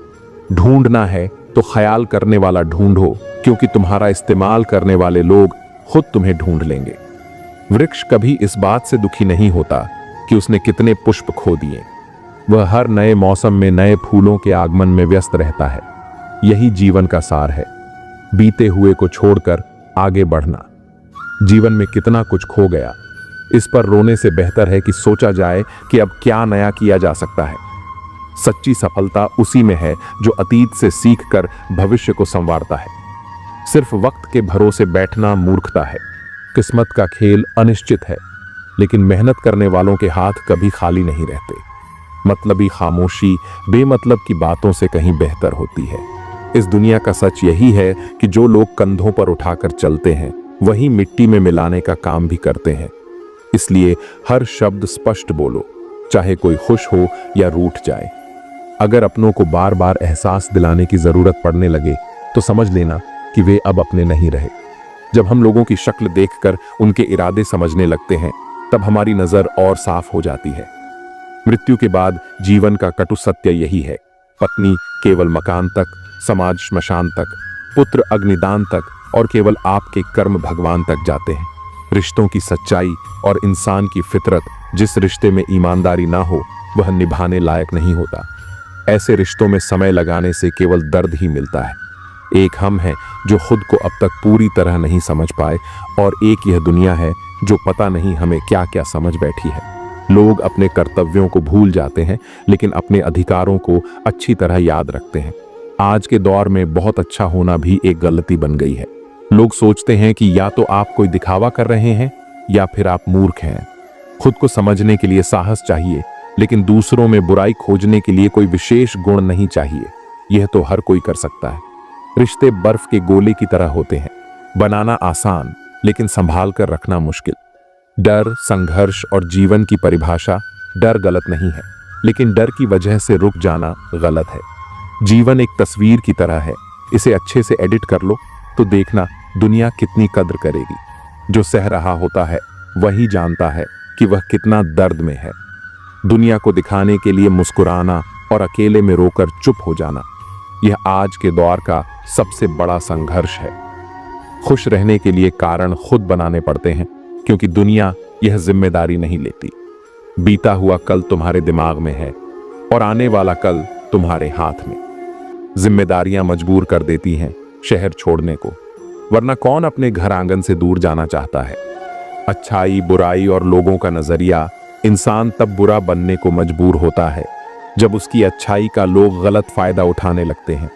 ढूंढना है तो ख्याल करने वाला ढूंढो, क्योंकि तुम्हारा इस्तेमाल करने वाले लोग खुद तुम्हें ढूंढ लेंगे। वृक्ष कभी इस बात से दुखी नहीं होता कि उसने कितने पुष्प खो दिए। वह हर नए मौसम में नए फूलों के आगमन में व्यस्त रहता है। यही जीवन का सार है, बीते हुए को छोड़कर आगे बढ़ना। जीवन में कितना कुछ खो गया, इस पर रोने से बेहतर है कि सोचा जाए कि अब क्या नया किया जा सकता है। सच्ची सफलता उसी में है जो अतीत से सीखकर भविष्य को संवारता है। सिर्फ वक्त के भरोसे बैठना मूर्खता है। किस्मत का खेल अनिश्चित है, लेकिन मेहनत करने वालों के हाथ कभी खाली नहीं रहते। मतलबी खामोशी बेमतलब की बातों से कहीं बेहतर होती है। इस दुनिया का सच यही है कि जो लोग कंधों पर उठाकर चलते हैं वही मिट्टी में मिलाने का काम भी करते हैं। इसलिए हर शब्द स्पष्ट बोलो, चाहे कोई खुश हो या रूठ जाए। अगर अपनों को बार बार एहसास दिलाने की जरूरत पड़ने लगे तो समझ लेना कि वे अब अपने नहीं रहे। जब हम लोगों की शक्ल देखकर उनके इरादे समझने लगते हैं तब हमारी नजर और साफ हो जाती है। मृत्यु के बाद जीवन का कटु सत्य यही है। पत्नी केवल मकान तक, समाज श्मशान तक, पुत्र अग्निदान तक और केवल आपके कर्म भगवान तक जाते हैं। रिश्तों की सच्चाई और इंसान की फितरत, जिस रिश्ते में ईमानदारी ना हो वह निभाने लायक नहीं होता। ऐसे रिश्तों में समय लगाने से केवल दर्द ही मिलता है। एक हम हैं जो खुद को अब तक पूरी तरह नहीं समझ पाए, और एक यह दुनिया है जो पता नहीं हमें क्या क्या समझ बैठी है। लोग अपने कर्तव्यों को भूल जाते हैं, लेकिन अपने अधिकारों को अच्छी तरह याद रखते हैं। आज के दौर में बहुत अच्छा होना भी एक गलती बन गई है। लोग सोचते हैं कि या तो आप कोई दिखावा कर रहे हैं या फिर आप मूर्ख हैं। खुद को समझने के लिए साहस चाहिए, लेकिन दूसरों में बुराई खोजने के लिए कोई विशेष गुण नहीं चाहिए। यह तो हर कोई कर सकता है। रिश्ते बर्फ के गोले की तरह होते हैं, बनाना आसान लेकिन संभाल कर रखना मुश्किल। डर, संघर्ष और जीवन की परिभाषा, डर गलत नहीं है, लेकिन डर की वजह से रुक जाना गलत है। जीवन एक तस्वीर की तरह है, इसे अच्छे से एडिट कर लो तो देखना दुनिया कितनी कद्र करेगी। जो सह रहा होता है वही जानता है कि वह कितना दर्द में है। दुनिया को दिखाने के लिए मुस्कुराना और अकेले में रोकर चुप हो जाना, यह आज के दौर का सबसे बड़ा संघर्ष है। खुश रहने के लिए कारण खुद बनाने पड़ते हैं, क्योंकि दुनिया यह जिम्मेदारी नहीं लेती। बीता हुआ कल तुम्हारे दिमाग में है और आने वाला कल तुम्हारे हाथ में। जिम्मेदारियां मजबूर कर देती हैं शहर छोड़ने को, वरना कौन अपने घर आंगन से दूर जाना चाहता है। अच्छाई, बुराई और लोगों का नजरिया, इंसान तब बुरा बनने को मजबूर होता है जब उसकी अच्छाई का लोग गलत फायदा उठाने लगते हैं।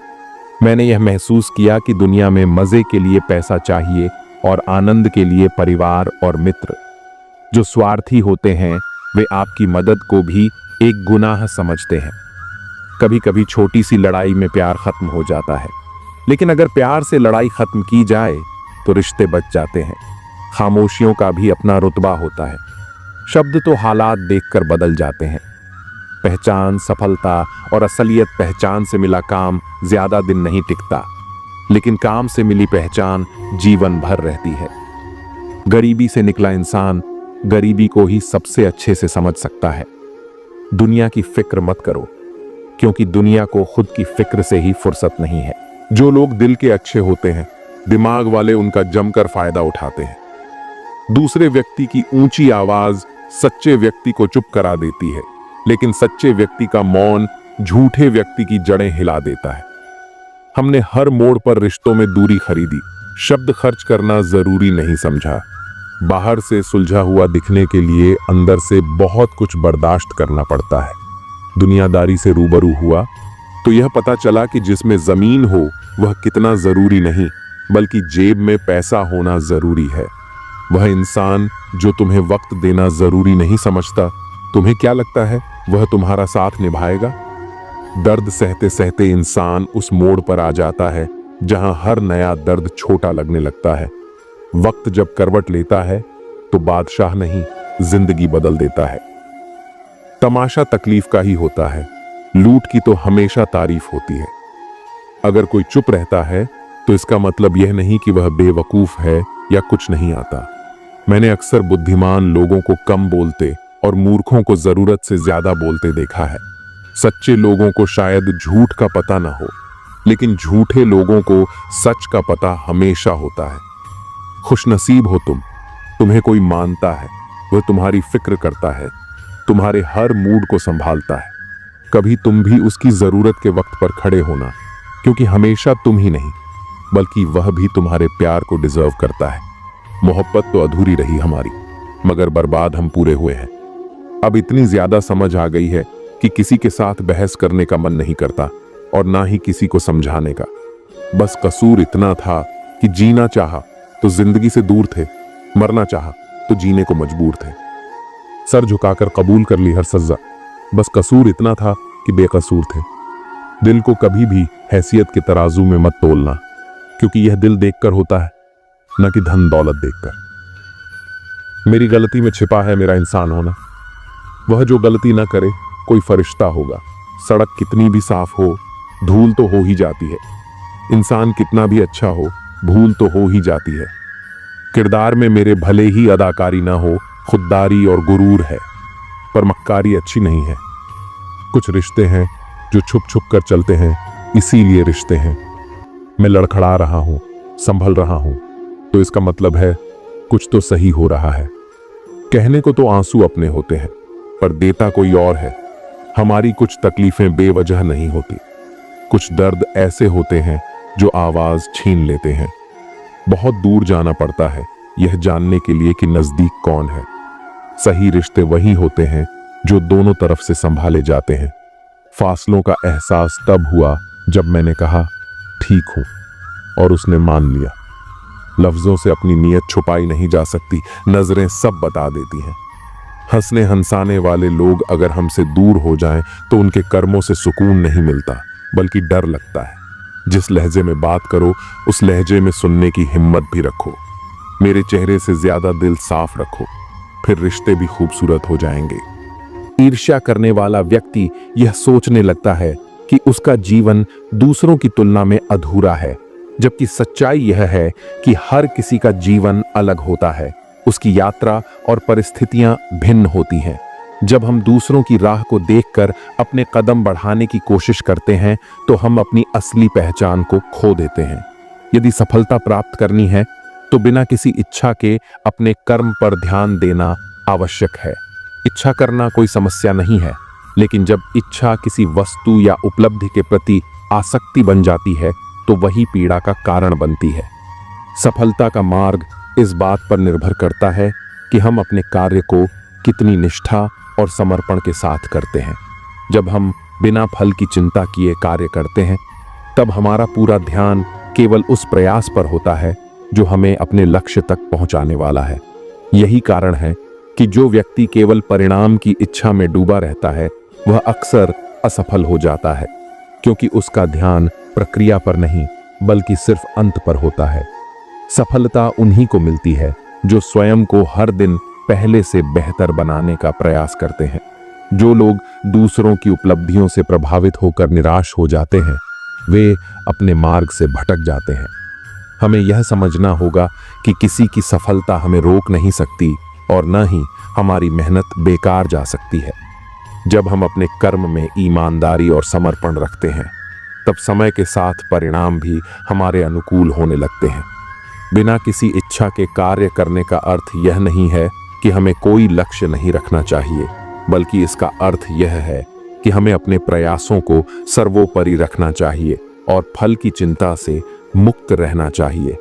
मैंने यह महसूस किया कि दुनिया में मजे के लिए पैसा चाहिए और आनंद के लिए परिवार और मित्र। जो स्वार्थी होते हैं वे आपकी मदद को भी एक गुनाह समझते हैं। कभी कभी छोटी सी लड़ाई में प्यार खत्म हो जाता है, लेकिन अगर प्यार से लड़ाई खत्म की जाए तो रिश्ते बच जाते हैं। खामोशियों का भी अपना रुतबा होता है। शब्द तो हालात देखकर बदल जाते हैं। पहचान, सफलता और असलियत पहचान से मिला काम ज्यादा दिन नहीं टिकता, लेकिन काम से मिली पहचान जीवन भर रहती है। गरीबी से निकला इंसान गरीबी को ही सबसे अच्छे से समझ सकता है। दुनिया की फिक्र मत करो, क्योंकि दुनिया को खुद की फिक्र से ही फुर्सत नहीं है। जो लोग दिल के अच्छे होते हैं, दिमाग वाले उनका जमकर फायदा उठाते हैं। दूसरे व्यक्ति की ऊंची आवाज सच्चे व्यक्ति को चुप करा देती है, लेकिन सच्चे व्यक्ति का मौन झूठे व्यक्ति की जड़ें हिला देता है। हमने हर मोड़ पर रिश्तों में दूरी खरीदी, शब्द खर्च करना जरूरी नहीं समझा। बाहर से सुलझा हुआ दिखने के लिए अंदर से बहुत कुछ बर्दाश्त करना पड़ता है। दुनियादारी से रूबरू हुआ तो यह पता चला कि जिसमें जमीन हो वह कितना जरूरी नहीं, बल्कि जेब में पैसा होना जरूरी है। वह इंसान जो तुम्हें वक्त देना जरूरी नहीं समझता, तुम्हें क्या लगता है वह तुम्हारा साथ निभाएगा? दर्द सहते सहते इंसान उस मोड़ पर आ जाता है जहां हर नया दर्द छोटा लगने लगता है। वक्त जब करवट लेता है तो बादशाह नहीं, जिंदगी बदल देता है। तमाशा तकलीफ का ही होता है, लूट की तो हमेशा तारीफ होती है। अगर कोई चुप रहता है तो इसका मतलब यह नहीं कि वह बेवकूफ है या कुछ नहीं आता। मैंने अक्सर बुद्धिमान लोगों को कम बोलते और मूर्खों को जरूरत से ज्यादा बोलते देखा है। सच्चे लोगों को शायद झूठ का पता न हो, लेकिन झूठे लोगों को सच का पता हमेशा होता है। खुशनसीब हो तुम, तुम्हें कोई मानता है, वह तुम्हारी फिक्र करता है, तुम्हारे हर मूड को संभालता है। कभी तुम भी उसकी जरूरत के वक्त पर खड़े होना, क्योंकि हमेशा तुम ही नहीं बल्कि वह भी तुम्हारे प्यार को डिजर्व करता है। मोहब्बत तो अधूरी रही हमारी, मगर बर्बाद हम पूरे हुए हैं। अब इतनी ज्यादा समझ आ गई है कि किसी के साथ बहस करने का मन नहीं करता और ना ही किसी को समझाने का। बस कसूर इतना था कि जीना चाहा तो जिंदगी से दूर थे, मरना चाहा तो जीने को मजबूर थे। सर झुकाकर कबूल कर ली हर सजा। बस कसूर इतना था कि बेकसूर थे। दिल को कभी भी हैसियत के तराजू में मत तोलना, क्योंकि यह दिल देखकर होता है, न कि धन दौलत देखकर। मेरी गलती में छिपा है मेरा इंसान होना। वह जो गलती न करे कोई फरिश्ता होगा। सड़क कितनी भी साफ हो, धूल तो हो ही जाती है। इंसान कितना भी अच्छा हो, भूल तो हो ही जाती है। किरदार में मेरे भले ही अदाकारी ना हो, खुददारी और गुरूर है, पर मक्कारी अच्छी नहीं है। कुछ रिश्ते हैं जो छुप छुप कर चलते हैं, इसीलिए रिश्ते हैं। मैं लड़खड़ा रहा हूं, संभल रहा हूं, तो इसका मतलब है कुछ तो सही हो रहा है। कहने को तो आंसू अपने होते हैं, पर देता कोई और है। हमारी कुछ तकलीफें बेवजह नहीं होती। कुछ दर्द ऐसे होते हैं जो आवाज छीन लेते हैं। बहुत दूर जाना पड़ता है यह जानने के लिए कि नजदीक कौन है। सही रिश्ते वही होते हैं जो दोनों तरफ से संभाले जाते हैं। फासलों का एहसास तब हुआ जब मैंने कहा ठीक हूं, और उसने मान लिया। लफ्जों से अपनी नीयत छुपाई नहीं जा सकती, नजरें सब बता देती हैं। हंसने हंसाने वाले लोग अगर हमसे दूर हो जाएं तो उनके कर्मों से सुकून नहीं मिलता, बल्कि डर लगता है। जिस लहजे में बात करो उस लहजे में सुनने की हिम्मत भी रखो। मेरे चेहरे से ज्यादा दिल साफ रखो, फिर रिश्ते भी खूबसूरत हो जाएंगे। ईर्ष्या करने वाला व्यक्ति यह सोचने लगता है कि उसका जीवन दूसरों की तुलना में अधूरा है, जबकि सच्चाई यह है कि हर किसी का जीवन अलग होता है। उसकी यात्रा और परिस्थितियां भिन्न होती हैं। जब हम दूसरों की राह को देखकर अपने कदम बढ़ाने की कोशिश करते हैं तो हम अपनी असली पहचान को खो देते हैं। यदि सफलता प्राप्त करनी है तो बिना किसी इच्छा के अपने कर्म पर ध्यान देना आवश्यक है। इच्छा करना कोई समस्या नहीं है, लेकिन जब इच्छा किसी वस्तु या उपलब्धि के प्रति आसक्ति बन जाती है तो वही पीड़ा का कारण बनती है। सफलता का मार्ग इस बात पर निर्भर करता है कि हम अपने कार्य को कितनी निष्ठा और समर्पण के साथ करते हैं। जब हम बिना फल की चिंता किए कार्य करते हैं, तब हमारा पूरा ध्यान केवल उस प्रयास पर होता है जो हमें अपने लक्ष्य तक पहुंचाने वाला है। यही कारण है कि जो व्यक्ति केवल परिणाम की इच्छा में डूबा रहता है वह अक्सर असफल हो जाता है, क्योंकि उसका ध्यान प्रक्रिया पर नहीं बल्कि सिर्फ अंत पर होता है। सफलता उन्हीं को मिलती है जो स्वयं को हर दिन पहले से बेहतर बनाने का प्रयास करते हैं। जो लोग दूसरों की उपलब्धियों से प्रभावित होकर निराश हो जाते हैं, वे अपने मार्ग से भटक जाते हैं। हमें यह समझना होगा कि किसी की सफलता हमें रोक नहीं सकती और न ही हमारी मेहनत बेकार जा सकती है। जब हम अपने कर्म में ईमानदारी और समर्पण रखते हैं, तब समय के साथ परिणाम भी हमारे अनुकूल होने लगते हैं। बिना किसी इच्छा के कार्य करने का अर्थ यह नहीं है कि हमें कोई लक्ष्य नहीं रखना चाहिए, बल्कि इसका अर्थ यह है कि हमें अपने प्रयासों को सर्वोपरि रखना चाहिए और फल की चिंता से मुक्त रहना चाहिए।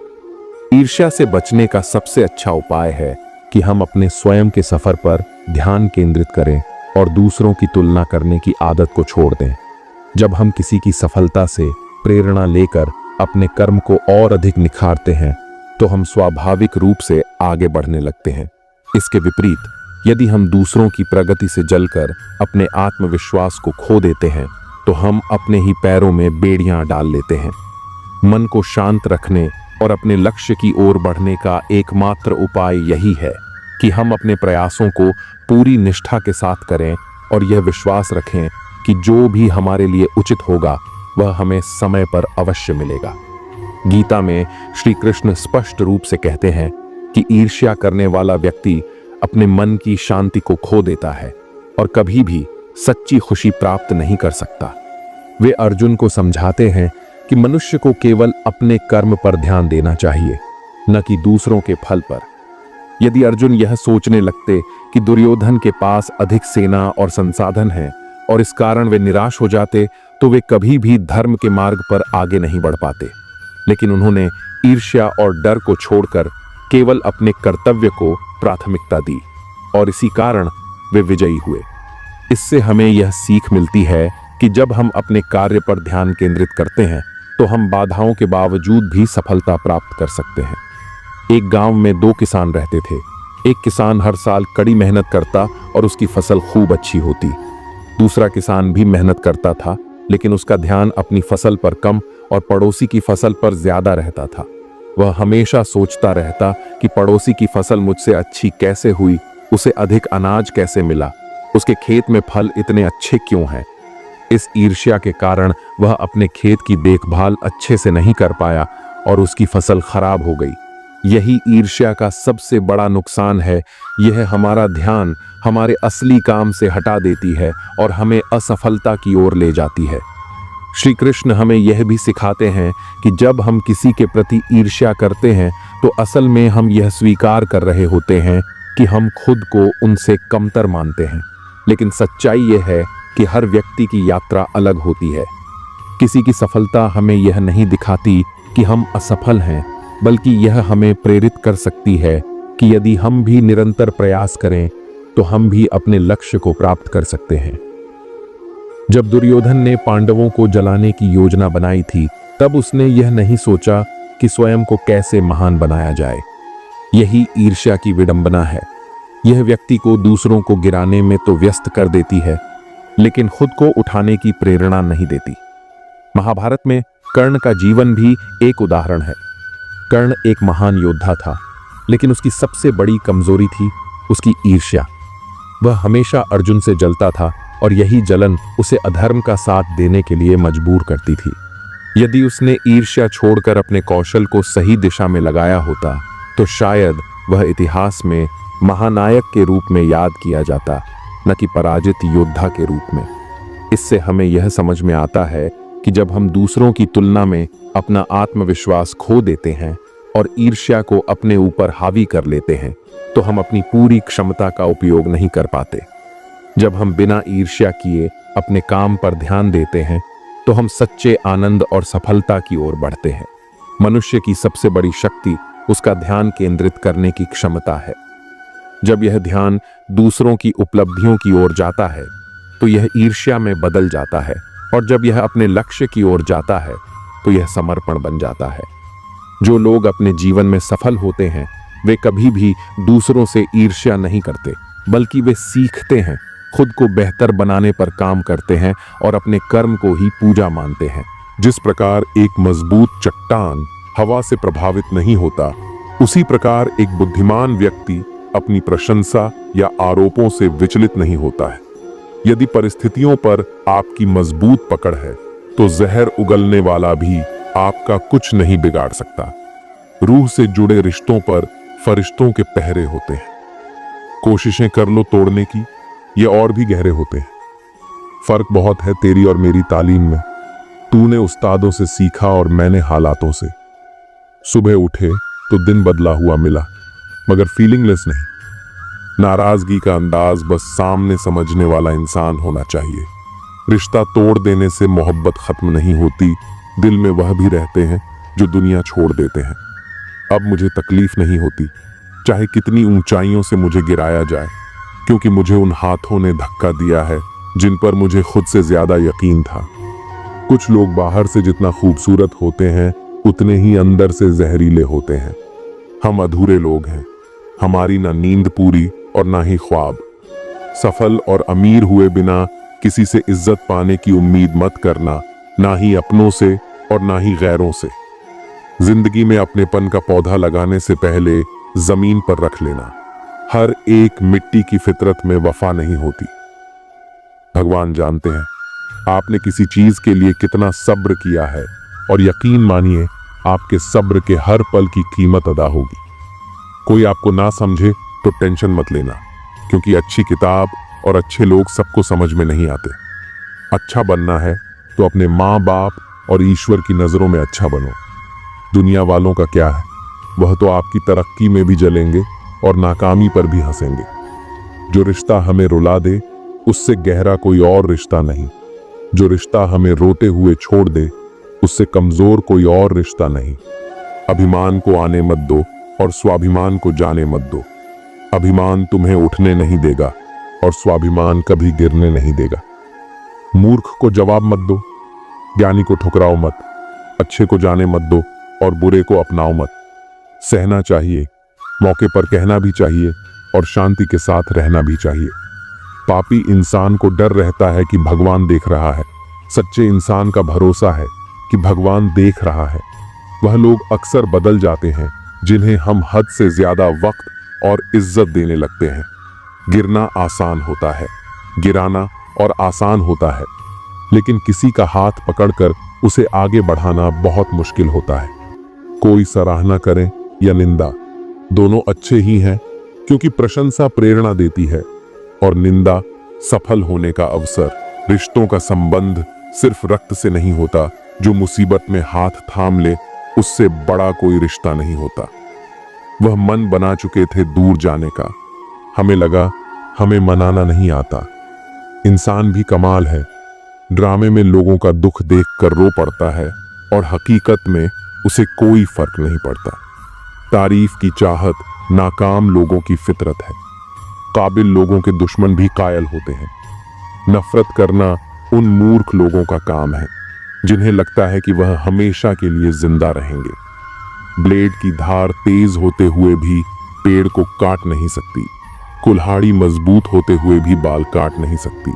ईर्ष्या से बचने का सबसे अच्छा उपाय है कि हम अपने स्वयं के सफर पर ध्यान केंद्रित करें और दूसरों की तुलना करने की आदत को छोड़ दें। जब हम किसी की सफलता से प्रेरणा लेकर अपने कर्म को और अधिक निखारते हैं, तो हम स्वाभाविक रूप से आगे बढ़ने लगते हैं। इसके विपरीत, यदि हम दूसरों की प्रगति से जलकर अपने आत्मविश्वास को खो देते हैं, तो हम अपने ही पैरों में बेड़ियां डाल लेते हैं। मन को शांत रखने और अपने लक्ष्य की ओर बढ़ने का एकमात्र उपाय यही है कि हम अपने प्रयासों को पूरी निष्ठा के साथ करें और यह विश्वास रखें कि जो भी हमारे लिए उचित होगा वह हमें समय पर अवश्य मिलेगा। गीता में श्री कृष्ण स्पष्ट रूप से कहते हैं कि ईर्ष्या करने वाला व्यक्ति अपने मन की शांति को खो देता है और कभी भी सच्ची खुशी प्राप्त नहीं कर सकता। वे अर्जुन को समझाते हैं कि मनुष्य को केवल अपने कर्म पर ध्यान देना चाहिए, न कि दूसरों के फल पर। यदि अर्जुन यह सोचने लगते कि दुर्योधन के पास अधिक सेना और संसाधन हैं और इस कारण वे निराश हो जाते, तो वे कभी भी धर्म के मार्ग पर आगे नहीं बढ़ पाते। लेकिन उन्होंने ईर्ष्या और डर को छोड़कर केवल अपने कर्तव्य को प्राथमिकता दी और इसी कारण वे विजयी हुए। इससे हमें यह सीख मिलती है कि जब हम अपने कार्य पर ध्यान केंद्रित करते हैं तो हम बाधाओं के बावजूद भी सफलता प्राप्त कर सकते हैं। एक गांव में 2 किसान रहते थे। एक किसान हर साल कड़ी मेहनत करता और उसकी फसल खूब अच्छी होती। दूसरा किसान भी मेहनत करता था, लेकिन उसका ध्यान अपनी फसल पर कम और पड़ोसी की फसल पर ज्यादा रहता था। वह हमेशा सोचता रहता कि पड़ोसी की फसल मुझसे अच्छी कैसे हुई, उसे अधिक अनाज कैसे मिला, उसके खेत में फल इतने अच्छे क्यों हैं। इस ईर्ष्या के कारण वह अपने खेत की देखभाल अच्छे से नहीं कर पाया और उसकी फसल खराब हो गई। यही ईर्ष्या का सबसे बड़ा नुकसान है। यह हमारा ध्यान हमारे असली काम से हटा देती है और हमें असफलता की ओर ले जाती है। श्री कृष्ण हमें यह भी सिखाते हैं कि जब हम किसी के प्रति ईर्ष्या करते हैं तो असल में हम यह स्वीकार कर रहे होते हैं कि हम खुद को उनसे कमतर मानते हैं। लेकिन सच्चाई यह है कि हर व्यक्ति की यात्रा अलग होती है। किसी की सफलता हमें यह नहीं दिखाती कि हम असफल हैं, बल्कि यह हमें प्रेरित कर सकती है कि यदि हम भी निरंतर प्रयास करें तो हम भी अपने लक्ष्य को प्राप्त कर सकते हैं। जब दुर्योधन ने पांडवों को जलाने की योजना बनाई थी, तब उसने यह नहीं सोचा कि स्वयं को कैसे महान बनाया जाए। यही ईर्ष्या की विडंबना है। यह व्यक्ति को दूसरों को गिराने में तो व्यस्त कर देती है, लेकिन खुद को उठाने की प्रेरणा नहीं देती। महाभारत में कर्ण का जीवन भी एक उदाहरण है। कर्ण एक महान योद्धा था, लेकिन उसकी सबसे बड़ी कमजोरी थी उसकी ईर्ष्या। वह हमेशा अर्जुन से जलता था और यही जलन उसे अधर्म का साथ देने के लिए मजबूर करती थी। यदि उसने ईर्ष्या छोड़कर अपने कौशल को सही दिशा में लगाया होता तो शायद वह इतिहास में महानायक के रूप में याद किया जाता, न कि पराजित योद्धा के रूप में। इससे हमें यह समझ में आता है कि जब हम दूसरों की तुलना में अपना आत्मविश्वास खो देते हैं और ईर्ष्या को अपने ऊपर हावी कर लेते हैं तो हम अपनी पूरी क्षमता का उपयोग नहीं कर पाते। जब हम बिना ईर्ष्या किए अपने काम पर ध्यान देते हैं तो हम सच्चे आनंद और सफलता की ओर बढ़ते हैं। मनुष्य की सबसे बड़ी शक्ति उसका ध्यान केंद्रित करने की क्षमता है। जब यह ध्यान दूसरों की उपलब्धियों की ओर जाता है तो यह ईर्ष्या में बदल जाता है, और जब यह अपने लक्ष्य की ओर जाता है तो यह समर्पण बन जाता है। जो लोग अपने जीवन में सफल होते हैं वे कभी भी दूसरों से ईर्ष्या नहीं करते, बल्कि वे सीखते हैं, खुद को बेहतर बनाने पर काम करते हैं और अपने कर्म को ही पूजा मानते हैं। जिस प्रकार एक मजबूत चट्टान हवा से प्रभावित नहीं होता, उसी प्रकार एक बुद्धिमान व्यक्ति अपनी प्रशंसा या आरोपों से विचलित नहीं होता है। यदि परिस्थितियों पर आपकी मजबूत पकड़ है तो जहर उगलने वाला भी आपका कुछ नहीं बिगाड़ सकता। रूह से जुड़े रिश्तों पर फरिश्तों के पहरे होते हैं। कोशिशें कर लो तोड़ने की, ये और भी गहरे होते हैं। फर्क बहुत है तेरी और मेरी तालीम में। तूने उस्तादों से सीखा और मैंने हालातों से। सुबह उठे तो दिन बदला हुआ मिला, मगर फीलिंगलेस नहीं। नाराजगी का अंदाज बस सामने समझने वाला इंसान होना चाहिए। रिश्ता तोड़ देने से मोहब्बत खत्म नहीं होती, दिल में वह भी रहते हैं जो दुनिया छोड़ देते हैं। अब मुझे तकलीफ नहीं होती, चाहे कितनी ऊंचाइयों से मुझे गिराया जाए, क्योंकि मुझे उन हाथों ने धक्का दिया है जिन पर मुझे खुद से ज्यादा यकीन था। कुछ लोग बाहर से जितना खूबसूरत होते हैं उतने ही अंदर से जहरीले होते हैं। हम अधूरे लोग हैं, हमारी ना नींद पूरी और ना ही ख्वाब। सफल और अमीर हुए बिना किसी से इज्जत पाने की उम्मीद मत करना, ना ही अपनों से और ना ही गैरों से। जिंदगी में अपनेपन का पौधा लगाने से पहले जमीन पर रख लेना। हर एक मिट्टी की फितरत में वफा नहीं होती। भगवान जानते हैं आपने किसी चीज के लिए कितना सब्र किया है, और यकीन मानिए आपके सब्र के हर पल की कीमत अदा होगी। कोई आपको ना समझे तो टेंशन मत लेना, क्योंकि अच्छी किताब और अच्छे लोग सबको समझ में नहीं आते। अच्छा बनना है तो अपने माँ बाप और ईश्वर की नजरों में अच्छा बनो। दुनिया वालों का क्या है, वह तो आपकी तरक्की में भी जलेंगे और नाकामी पर भी हंसेंगे। जो रिश्ता हमें रुला दे उससे गहरा कोई और रिश्ता नहीं। जो रिश्ता हमें रोते हुए छोड़ दे उससे कमजोर कोई और रिश्ता नहीं। अभिमान को आने मत दो और स्वाभिमान को जाने मत दो। अभिमान तुम्हें उठने नहीं देगा, और स्वाभिमान कभी गिरने नहीं देगा। मूर्ख को जवाब मत दो, ज्ञानी को ठुकराओ मत, अच्छे को जाने मत दो और बुरे को अपनाओ मत। सहना चाहिए, मौके पर कहना भी चाहिए और शांति के साथ रहना भी चाहिए। पापी इंसान को डर रहता है कि भगवान देख रहा है। सच्चे इंसान का भरोसा है कि भगवान देख रहा है। वह लोग अक्सर बदल जाते हैं जिन्हें हम हद से ज्यादा वक्त और इज्जत देने लगते हैं। गिरना आसान होता है, गिराना और आसान होता है, लेकिन किसी का हाथ पकड़कर उसे आगे बढ़ाना बहुत मुश्किल होता है। कोई सराहना करे या निंदा, दोनों अच्छे ही हैं, क्योंकि प्रशंसा प्रेरणा देती है और निंदा सफल होने का अवसर। रिश्तों का संबंध सिर्फ रक्त से नहीं होता। जो मुसीबत में हाथ थाम ले, उससे बड़ा कोई रिश्ता नहीं होता। वह मन बना चुके थे दूर जाने का। हमें लगा हमें मनाना नहीं आता। इंसान भी कमाल है। ड्रामे में लोगों का दुख देखकर रो पड़ता है और हकीकत में उसे कोई फर्क नहीं पड़ता। तारीफ की चाहत नाकाम लोगों की फितरत है। काबिल लोगों के दुश्मन भी कायल होते हैं। नफरत करना उन मूर्ख लोगों का काम है जिन्हें लगता है कि वह हमेशा के लिए जिंदा रहेंगे। ब्लेड की धार तेज होते हुए भी पेड़ को काट नहीं सकती। कुल्हाड़ी मजबूत होते हुए भी बाल काट नहीं सकती।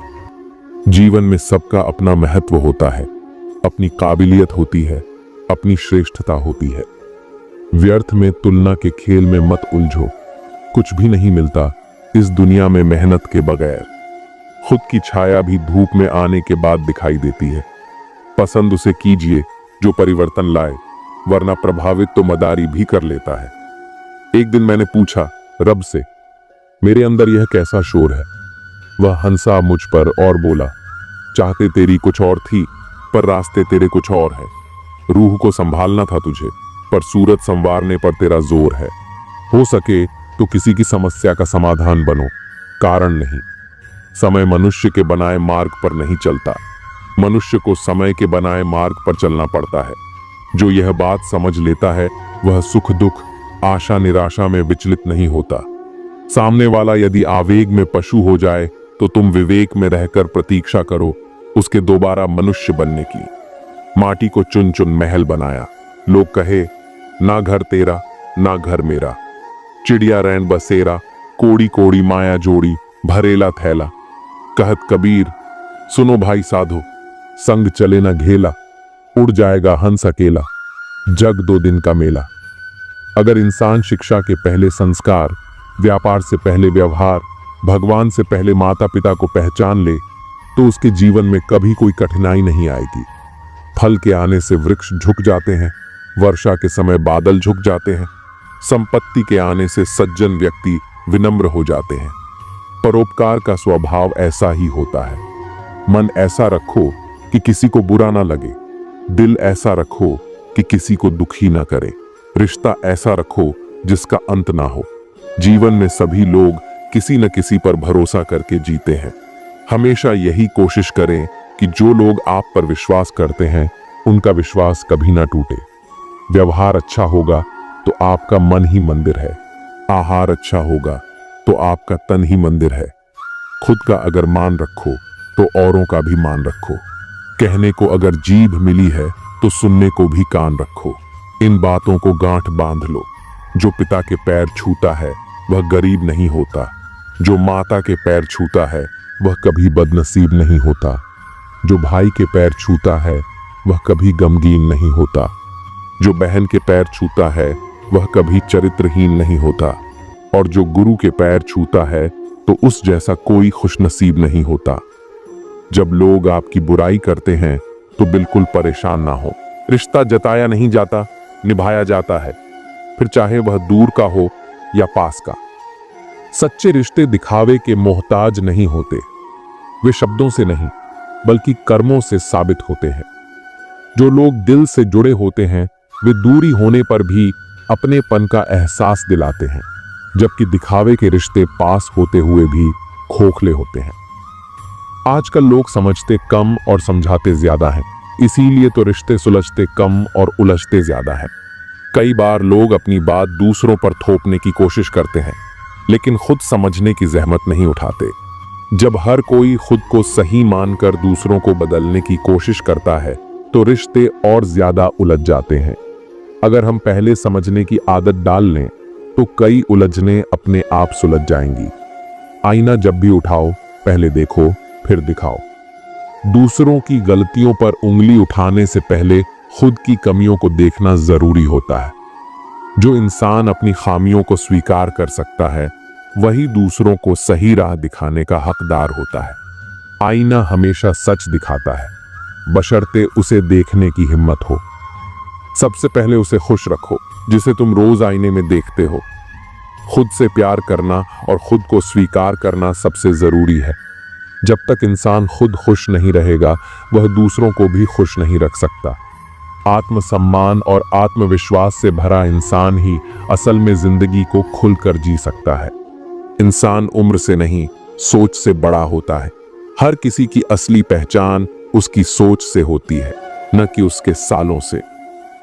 जीवन में सबका अपना महत्व होता है, अपनी काबिलियत होती है, अपनी श्रेष्ठता होती है। व्यर्थ में तुलना के खेल में मत उलझो। कुछ भी नहीं मिलता इस दुनिया में मेहनत के बगैर। खुद की छाया भी धूप में आने के बाद दिखाई देती है। पसंद उसे कीजिए जो परिवर्तन लाए, वरना प्रभावित तो मदारी भी कर लेता है। एक दिन मैंने पूछा रब से, मेरे अंदर यह कैसा शोर है? वह हंसा मुझ पर और बोला, चाहते तेरी कुछ और थी, पर रास्ते तेरे कुछ और है। रूह को संभालना था तुझे, पर सूरत संवारने पर तेरा जोर है। हो सके तो किसी की समस्या का समाधान बनो, कारण नहीं। समय मनुष्य के बनाए मार्ग पर नहीं चलता, मनुष्य को समय के बनाए मार्ग पर चलना पड़ता है। जो यह बात समझ लेता है वह सुख दुख, आशा निराशा में विचलित नहीं होता। सामने वाला यदि आवेग में पशु हो जाए तो तुम विवेक में रहकर प्रतीक्षा करो उसके दोबारा मनुष्य बनने की। माटी को चुन चुन महल बनाया, लोग कहे ना घर तेरा ना घर मेरा। चिड़िया रैन बसेरा, कोड़ी कोड़ी माया जोड़ी, भरेला थैला। कहत कबीर, सुनो भाई साधो, संग चले न घेला, उड़ जाएगा हंस अकेला, जग दो दिन का मेला। अगर इंसान शिक्षा के पहले संस्कार, व्यापार से पहले व्यवहार, भगवान से पहले माता पिता को पहचान ले तो उसके जीवन में कभी कोई कठिनाई नहीं आएगी। फल के आने से वृक्ष झुक जाते हैं, वर्षा के समय बादल झुक जाते हैं, संपत्ति के आने से सज्जन व्यक्ति विनम्र हो जाते हैं। परोपकार का स्वभाव ऐसा ही होता है। मन ऐसा रखो कि किसी को बुरा ना लगे, दिल ऐसा रखो कि किसी को दुखी ना करे, रिश्ता ऐसा रखो जिसका अंत ना हो। जीवन में सभी लोग किसी न किसी पर भरोसा करके जीते हैं। हमेशा यही कोशिश करें कि जो लोग आप पर विश्वास करते हैं उनका विश्वास कभी ना टूटे। व्यवहार अच्छा होगा तो आपका मन ही मंदिर है, आहार अच्छा होगा तो आपका तन ही मंदिर है। खुद का अगर मान रखो तो औरों का भी मान रखो। कहने को अगर जीभ मिली है तो सुनने को भी कान रखो। इन बातों को गांठ बांध लो। जो पिता के पैर छूता है वह गरीब नहीं होता, जो माता के पैर छूता है वह कभी बदनसीब नहीं होता, जो भाई के पैर छूता है वह कभी गमगीन नहीं होता, जो बहन के पैर छूता है वह कभी चरित्रहीन नहीं होता, और जो गुरु के पैर छूता है तो उस जैसा कोई खुशनसीब नहीं होता। जब लोग आपकी बुराई करते हैं तो बिल्कुल परेशान ना हो। रिश्ता जताया नहीं जाता, निभाया जाता है, फिर चाहे वह दूर का हो या पास का। सच्चे रिश्ते दिखावे के मोहताज नहीं होते, वे शब्दों से नहीं बल्कि कर्मों से साबित होते हैं। जो लोग दिल से जुड़े होते हैं वे दूरी होने पर भी अपनेपन का एहसास दिलाते हैं, जबकि दिखावे के रिश्ते पास होते हुए भी खोखले होते हैं। आजकल लोग समझते कम और समझाते ज्यादा हैं, इसीलिए तो रिश्ते सुलझते कम और उलझते ज्यादा हैं। कई बार लोग अपनी बात दूसरों पर थोपने की कोशिश करते हैं, लेकिन खुद समझने की जहमत नहीं उठाते। जब हर कोई खुद को सही मानकर दूसरों को बदलने की कोशिश करता है तो रिश्ते और ज्यादा उलझ जाते हैं। अगर हम पहले समझने की आदत डाल लें तो कई उलझने अपने आप सुलझ जाएंगी। आईना जब भी उठाओ पहले देखो फिर दिखाओ। दूसरों की गलतियों पर उंगली उठाने से पहले खुद की कमियों को देखना जरूरी होता है। जो इंसान अपनी खामियों को स्वीकार कर सकता है वही दूसरों को सही राह दिखाने का हकदार होता है। आईना हमेशा सच दिखाता है, बशर्ते उसे देखने की हिम्मत हो। सबसे पहले उसे खुश रखो जिसे तुम रोज आईने में देखते हो। खुद से प्यार करना और खुद को स्वीकार करना सबसे जरूरी है। जब तक इंसान खुद खुश नहीं रहेगा वह दूसरों को भी खुश नहीं रख सकता। आत्मसम्मान और आत्मविश्वास से भरा इंसान ही असल में जिंदगी को खुलकर जी सकता है। इंसान उम्र से नहीं सोच से बड़ा होता है। हर किसी की असली पहचान उसकी सोच से होती है, न कि उसके सालों से।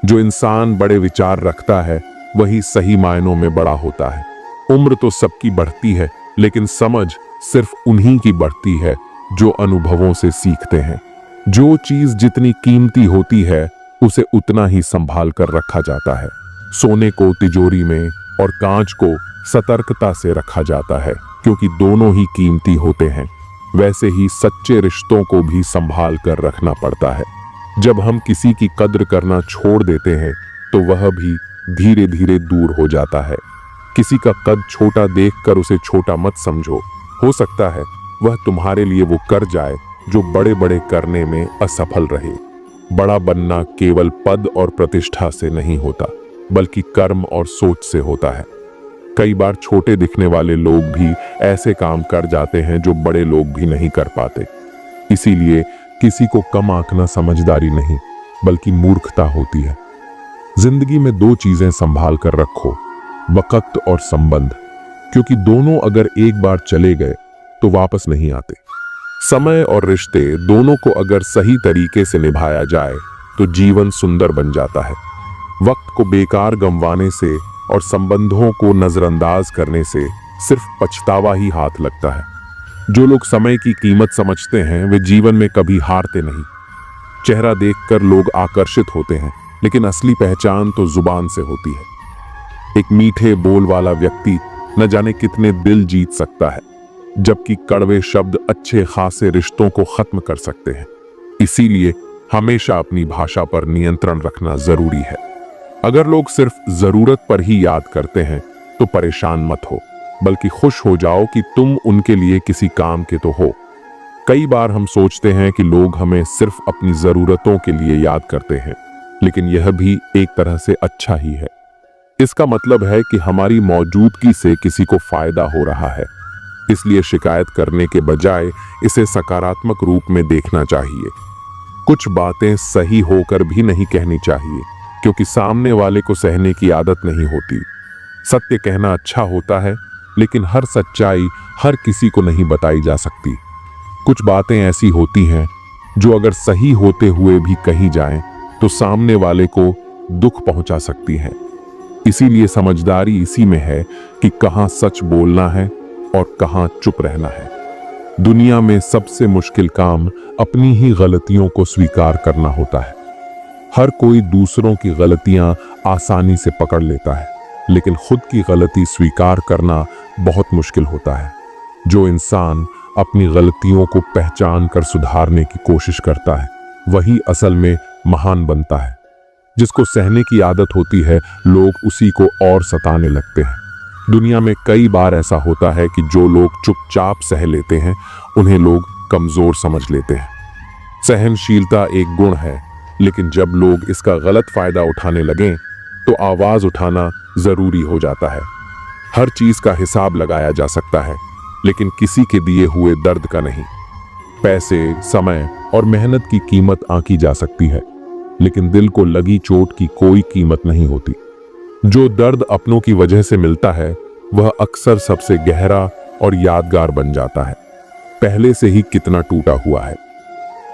जो इंसान बड़े विचार रखता है वही सही मायनों में बड़ा होता है। उम्र तो सबकी बढ़ती है लेकिन समझ सिर्फ उन्हीं की बढ़ती है जो अनुभवों से सीखते हैं। जो चीज जितनी कीमती होती है उसे उतना ही संभाल कर रखा जाता है। सोने को तिजोरी में और कांच को सतर्कता से रखा जाता है क्योंकि दोनों ही कीमती होते हैं। वैसे ही सच्चे रिश्तों को भी संभाल कर रखना पड़ता है। जब हम किसी की कद्र करना छोड़ देते हैं तो वह भी धीरे धीरे दूर हो जाता है। किसी का कद छोटा देखकर उसे छोटा मत समझो। हो सकता है वह तुम्हारे लिए वो कर जाए जो बड़े बड़े करने में असफल रहे। बड़ा बनना केवल पद और प्रतिष्ठा से नहीं होता बल्कि कर्म और सोच से होता है। कई बार छोटे दिखने वाले लोग भी ऐसे काम कर जाते हैं जो बड़े लोग भी नहीं कर पाते। इसीलिए किसी को कम आंकना समझदारी नहीं बल्कि मूर्खता होती है। जिंदगी में दो चीजें संभाल कर रखो, वक्त और संबंध, क्योंकि दोनों अगर एक बार चले गए तो वापस नहीं आते। समय और रिश्ते दोनों को अगर सही तरीके से निभाया जाए तो जीवन सुंदर बन जाता है। वक्त को बेकार गंवाने से और संबंधों को नजरअंदाज करने से सिर्फ पछतावा ही हाथ लगता है। जो लोग समय की कीमत समझते हैं वे जीवन में कभी हारते नहीं। चेहरा देखकर लोग आकर्षित होते हैं लेकिन असली पहचान तो जुबान से होती है। एक मीठे बोल वाला व्यक्ति न जाने कितने दिल जीत सकता है, जबकि कड़वे शब्द अच्छे खासे रिश्तों को खत्म कर सकते हैं। इसीलिए हमेशा अपनी भाषा पर नियंत्रण रखना जरूरी है। अगर लोग सिर्फ जरूरत पर ही याद करते हैं तो परेशान मत हो, बल्कि खुश हो जाओ कि तुम उनके लिए किसी काम के तो हो। कई बार हम सोचते हैं कि लोग हमें सिर्फ अपनी जरूरतों के लिए याद करते हैं, लेकिन यह भी एक तरह से अच्छा ही है। इसका मतलब है कि हमारी मौजूदगी से किसी को फायदा हो रहा है। इसलिए शिकायत करने के बजाय इसे सकारात्मक रूप में देखना चाहिए। कुछ बातें सही होकर भी नहीं कहनी चाहिए क्योंकि सामने वाले को सहने की आदत नहीं होती। सत्य कहना अच्छा होता है लेकिन हर सच्चाई हर किसी को नहीं बताई जा सकती। कुछ बातें ऐसी होती हैं जो अगर सही होते हुए भी कही जाएं तो सामने वाले को दुख पहुंचा सकती हैं। इसीलिए समझदारी इसी में है कि कहां सच बोलना है और कहां चुप रहना है। दुनिया में सबसे मुश्किल काम अपनी ही गलतियों को स्वीकार करना होता है। हर कोई दूसरों की गलतियां आसानी से पकड़ लेता है, लेकिन खुद की गलती स्वीकार करना बहुत मुश्किल होता है। जो इंसान अपनी गलतियों को पहचान कर सुधारने की कोशिश करता है वही असल में महान बनता है। जिसको सहने की आदत होती है लोग उसी को और सताने लगते हैं। दुनिया में कई बार ऐसा होता है कि जो लोग चुपचाप सह लेते हैं उन्हें लोग कमजोर समझ लेते हैं। सहनशीलता एक गुण है, लेकिन जब लोग इसका गलत फायदा उठाने लगें तो आवाज उठाना जरूरी हो जाता है। हर चीज का हिसाब लगाया जा सकता है, लेकिन किसी के दिए हुए दर्द का नहीं। पैसे, समय और मेहनत की कीमत आंकी जा सकती है, लेकिन दिल को लगी चोट की कोई कीमत नहीं होती। जो दर्द अपनों की वजह से मिलता है वह अक्सर सबसे गहरा और यादगार बन जाता है, पहले से ही कितना टूटा हुआ है।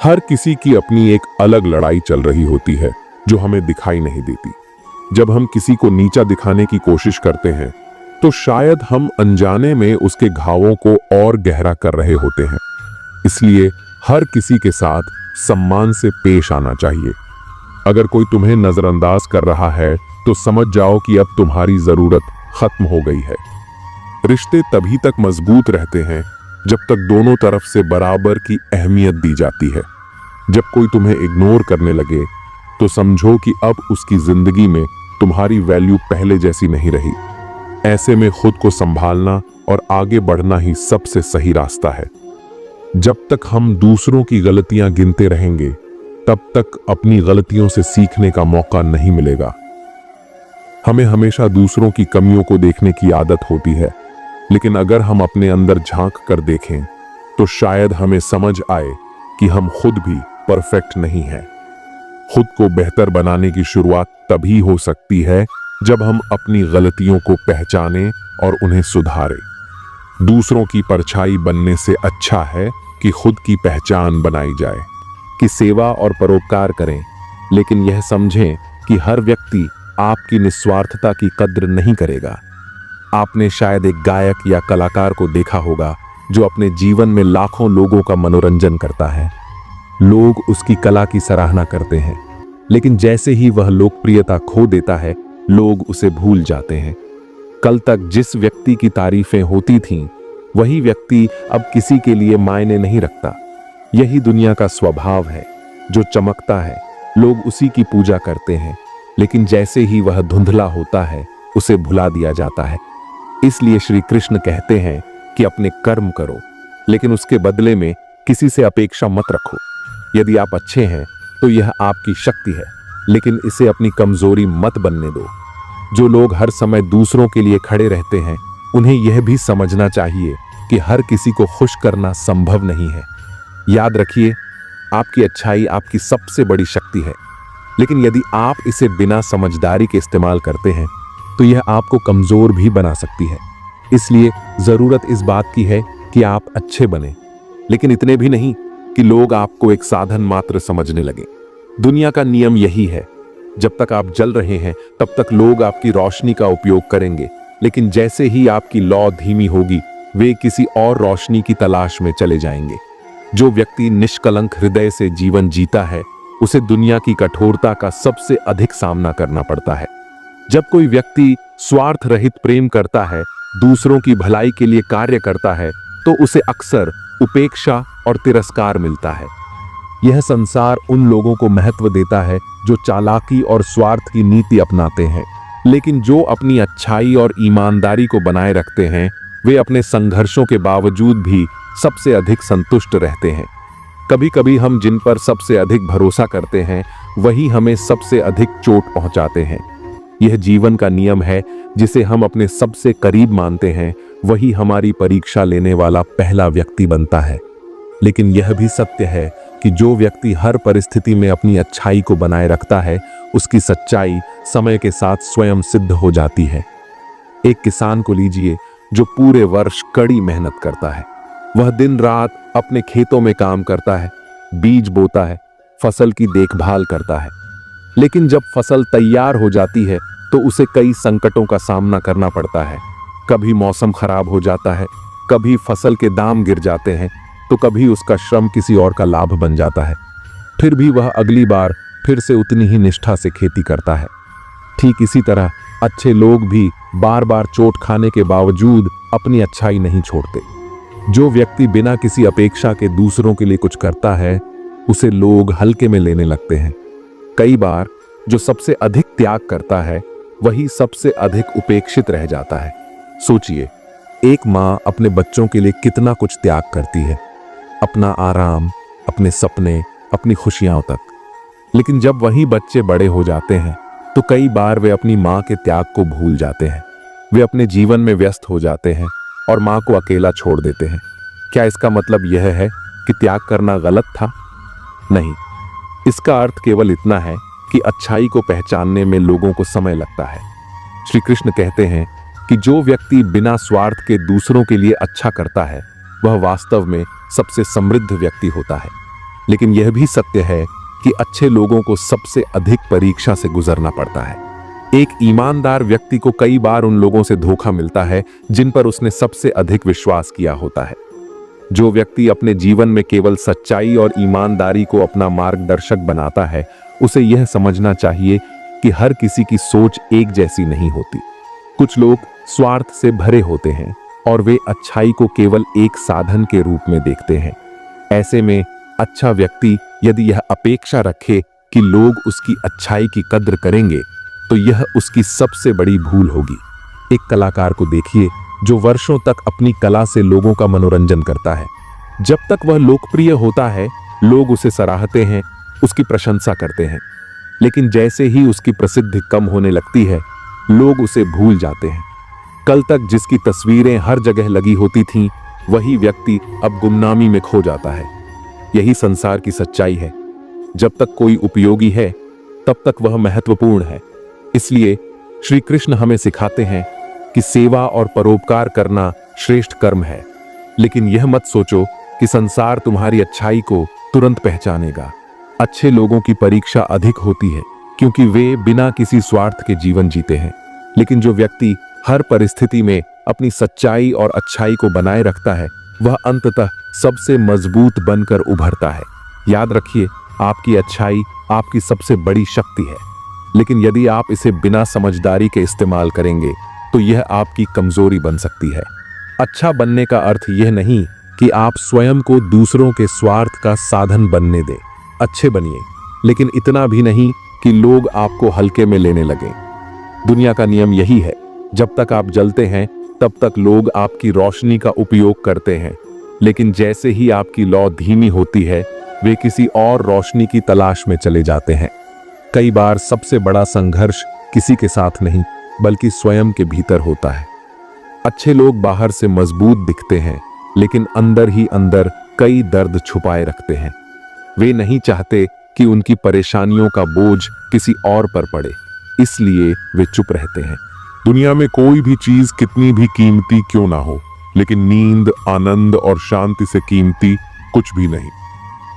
हर किसी की अपनी एक अलग लड़ाई चल रही होती है जो हमें दिखाई नहीं देती। जब हम किसी को नीचा दिखाने की कोशिश करते हैं तो शायद हम अनजाने में उसके घावों को और गहरा कर रहे होते हैं। इसलिए हर किसी के साथ सम्मान से पेश आना चाहिए। अगर कोई तुम्हें नजरअंदाज कर रहा है तो समझ जाओ कि अब तुम्हारी जरूरत खत्म हो गई है। रिश्ते तभी तक मजबूत रहते हैं जब तक दोनों तरफ से बराबर की अहमियत दी जाती है। जब कोई तुम्हें इग्नोर करने लगे तो समझो कि अब उसकी जिंदगी में तुम्हारी वैल्यू पहले जैसी नहीं रही। ऐसे में खुद को संभालना और आगे बढ़ना ही सबसे सही रास्ता है। जब तक हम दूसरों की गलतियां गिनते रहेंगे तब तक अपनी गलतियों से सीखने का मौका नहीं मिलेगा। हमें हमेशा दूसरों की कमियों को देखने की आदत होती है, लेकिन अगर हम अपने अंदर झांक कर देखें तो शायद हमें समझ आए कि हम खुद भी परफेक्ट नहीं हैं। खुद को बेहतर बनाने की शुरुआत तभी हो सकती है जब हम अपनी गलतियों को पहचानें और उन्हें सुधारें। दूसरों की परछाई बनने से अच्छा है कि खुद की पहचान बनाई जाए। कि सेवा और परोपकार करें, लेकिन यह समझें कि हर व्यक्ति आपकी निस्वार्थता की कद्र नहीं करेगा। आपने शायद एक गायक या कलाकार को देखा होगा जो अपने जीवन में लाखों लोगों का मनोरंजन करता है। लोग उसकी कला की सराहना करते हैं, लेकिन जैसे ही वह लोकप्रियता खो देता है, लोग उसे भूल जाते हैं। कल तक जिस व्यक्ति की तारीफें होती थीं, वही व्यक्ति अब किसी के लिए मायने नहीं रखता। यही दुनिया का स्वभाव है। जो चमकता है, लोग उसी की पूजा करते हैं, लेकिन जैसे ही वह धुंधला होता है, उसे भुला दिया जाता है। इसलिए श्री कृष्ण कहते हैं कि अपने कर्म करो, लेकिन उसके बदले में किसी से अपेक्षा मत रखो। यदि आप अच्छे हैं तो यह आपकी शक्ति है, लेकिन इसे अपनी कमजोरी मत बनने दो। जो लोग हर समय दूसरों के लिए खड़े रहते हैं, उन्हें यह भी समझना चाहिए कि हर किसी को खुश करना संभव नहीं है। याद रखिए, आपकी अच्छाई आपकी सबसे बड़ी शक्ति है, लेकिन यदि आप इसे बिना समझदारी के इस्तेमाल करते हैं तो यह आपको कमजोर भी बना सकती है। इसलिए जरूरत इस बात की है कि आप अच्छे बने, लेकिन इतने भी नहीं कि लोग आपको एक साधन मात्र समझने लगे। दुनिया का नियम यही है, जब तक आप जल रहे हैं तब तक लोग आपकी रोशनी का उपयोग करेंगे, लेकिन जैसे ही आपकी लौ धीमी होगी, वे किसी और रोशनी की तलाश में चले जाएंगे। जो व्यक्ति निष्कलंक हृदय से जीवन जीता है, उसे दुनिया की कठोरता का सबसे अधिक सामना करना पड़ता है। जब कोई व्यक्ति स्वार्थ रहित प्रेम करता है, दूसरों की भलाई के लिए कार्य करता है, तो उसे अक्सर उपेक्षा और तिरस्कार मिलता है। यह संसार उन लोगों को महत्व देता है जो चालाकी और स्वार्थ की नीति अपनाते हैं, लेकिन जो अपनी अच्छाई और ईमानदारी को बनाए रखते हैं, वे अपने संघर्षों के बावजूद भी सबसे अधिक संतुष्ट रहते हैं। कभी कभी हम जिन पर सबसे अधिक भरोसा करते हैं, वही हमें सबसे अधिक चोट पहुंचाते हैं। यह जीवन का नियम है, जिसे हम अपने सबसे करीब मानते हैं, वही हमारी परीक्षा लेने वाला पहला व्यक्ति बनता है। लेकिन यह भी सत्य है कि जो व्यक्ति हर परिस्थिति में अपनी अच्छाई को बनाए रखता है, उसकी सच्चाई समय के साथ स्वयं सिद्ध हो जाती है। एक किसान को लीजिए जो पूरे वर्ष कड़ी मेहनत करता है। वह दिन रात अपने खेतों में काम करता है, बीज बोता है, फसल की देखभाल करता है, लेकिन जब फसल तैयार हो जाती है तो उसे कई संकटों का सामना करना पड़ता है। कभी मौसम खराब हो जाता है, कभी फसल के दाम गिर जाते हैं, तो कभी उसका श्रम किसी और का लाभ बन जाता है। फिर भी वह अगली बार फिर से उतनी ही निष्ठा से खेती करता है। ठीक इसी तरह अच्छे लोग भी बार बार चोट खाने के बावजूद अपनी अच्छाई नहीं छोड़ते। जो व्यक्ति बिना किसी अपेक्षा के दूसरों के लिए कुछ करता है, उसे लोग हल्के में लेने लगते हैं। कई बार जो सबसे अधिक त्याग करता है, वही सबसे अधिक उपेक्षित रह जाता है। सोचिए, एक माँ अपने बच्चों के लिए कितना कुछ त्याग करती है, अपना आराम, अपने सपने, अपनी खुशियां तक। लेकिन जब वही बच्चे बड़े हो जाते हैं तो कई बार वे अपनी माँ के त्याग को भूल जाते हैं। वे अपने जीवन में व्यस्त हो जाते हैं और माँ को अकेला छोड़ देते हैं। क्या इसका मतलब यह है कि त्याग करना गलत था? नहीं, इसका अर्थ केवल इतना है कि अच्छाई को पहचानने में लोगों को समय लगता है। श्री कृष्ण कहते हैं कि जो व्यक्ति बिना स्वार्थ के दूसरों के लिए अच्छा करता है, वह वास्तव में सबसे समृद्ध व्यक्ति होता है। लेकिन यह भी सत्य है कि अच्छे लोगों को सबसे अधिक परीक्षा से गुजरना पड़ता है। एक ईमानदार व्यक्ति को कई बार उन लोगों से धोखा मिलता है जिन पर उसने सबसे अधिक विश्वास किया होता है। जो व्यक्ति अपने जीवन में केवल सच्चाई और ईमानदारी को अपना मार्गदर्शक बनाता है, उसे यह समझना चाहिए कि हर किसी की सोच एक जैसी नहीं होती। कुछ लोग स्वार्थ से भरे होते हैं और वे अच्छाई को केवल एक साधन के रूप में देखते हैं। ऐसे में अच्छा व्यक्ति यदि यह अपेक्षा रखे कि लोग उसकी अच्छाई की कद्र करेंगे, तो यह उसकी सबसे बड़ी भूल होगी। एक कलाकार को देखिए जो वर्षों तक अपनी कला से लोगों का मनोरंजन करता है। जब तक वह लोकप्रिय होता है, लोग उसे सराहते हैं, उसकी प्रशंसा करते हैं। लेकिन जैसे ही उसकी प्रसिद्धि कम होने लगती है, लोग उसे भूल जाते हैं। कल तक जिसकी तस्वीरें हर जगह लगी होती थीं, वही व्यक्ति अब गुमनामी में खो जाता है। यही संसार की सच्चाई है। जब तक कोई उपयोगी है, तब तक वह महत्वपूर्ण है। इसलिए श्री कृष्ण हमें सिखाते हैं कि सेवा और परोपकार करना श्रेष्ठ कर्म है। लेकिन यह मत सोचो कि संसार तुम्हारी अच्छाई को तुरंत पहचानेगा। अच्छे लोगों की परीक्षा अधिक होती है क्योंकि वे बिना किसी स्वार्थ के जीवन जीते हैं। लेकिन जो व्यक्ति हर परिस्थिति में अपनी सच्चाई और अच्छाई को बनाए रखता है, वह अंततः सबसे मजबूत बनकर उभरता है। याद रखिए, आपकी अच्छाई आपकी सबसे बड़ी शक्ति है। लेकिन यदि आप इसे बिना समझदारी के इस्तेमाल करेंगे, तो यह आपकी कमजोरी बन सकती है। अच्छा बनने का अर्थ यह नहीं कि आप स्वयं को दूसरों के स्वार्थ का साधन बनने दें। अच्छे बनिए, लेकिन इतना भी नहीं कि लोग आपको हल्के में लेने लगें। दुनिया का नियम यही है, जब तक आप जलते हैं तब तक लोग आपकी रोशनी का उपयोग करते हैं। लेकिन जैसे ही आपकी लौ धीमी होती है, वे किसी और रोशनी की तलाश में चले जाते हैं। कई बार सबसे बड़ा संघर्ष किसी के साथ नहीं, बल्कि स्वयं के भीतर होता है। अच्छे लोग बाहर से मजबूत दिखते हैं, लेकिन अंदर ही अंदर कई दर्द छुपाए रखते हैं। वे नहीं चाहते कि उनकी परेशानियों का बोझ किसी और पर पड़े, इसलिए वे चुप रहते हैं। दुनिया में कोई भी चीज कितनी भी कीमती क्यों ना हो, लेकिन नींद, आनंद और शांति से कीमती कुछ भी नहीं।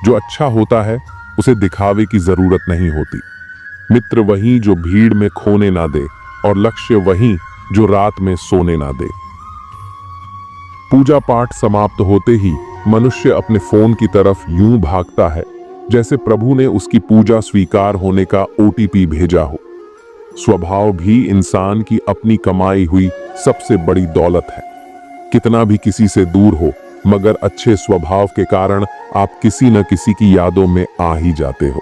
जो अच्छा होता है उसे दिखावे की जरूरत नहीं होती। मित्र वही जो भीड़ में खोने ना दे, और लक्ष्य वही जो रात में सोने ना दे। पूजा पाठ समाप्त होते ही मनुष्य अपने फोन की तरफ यूं भागता है जैसे प्रभु ने उसकी पूजा स्वीकार होने का ओटीपी भेजा हो। स्वभाव भी इंसान की अपनी कमाई हुई सबसे बड़ी दौलत है। कितना भी किसी से दूर हो, मगर अच्छे स्वभाव के कारण आप किसी न किसी की यादों में आ ही जाते हो।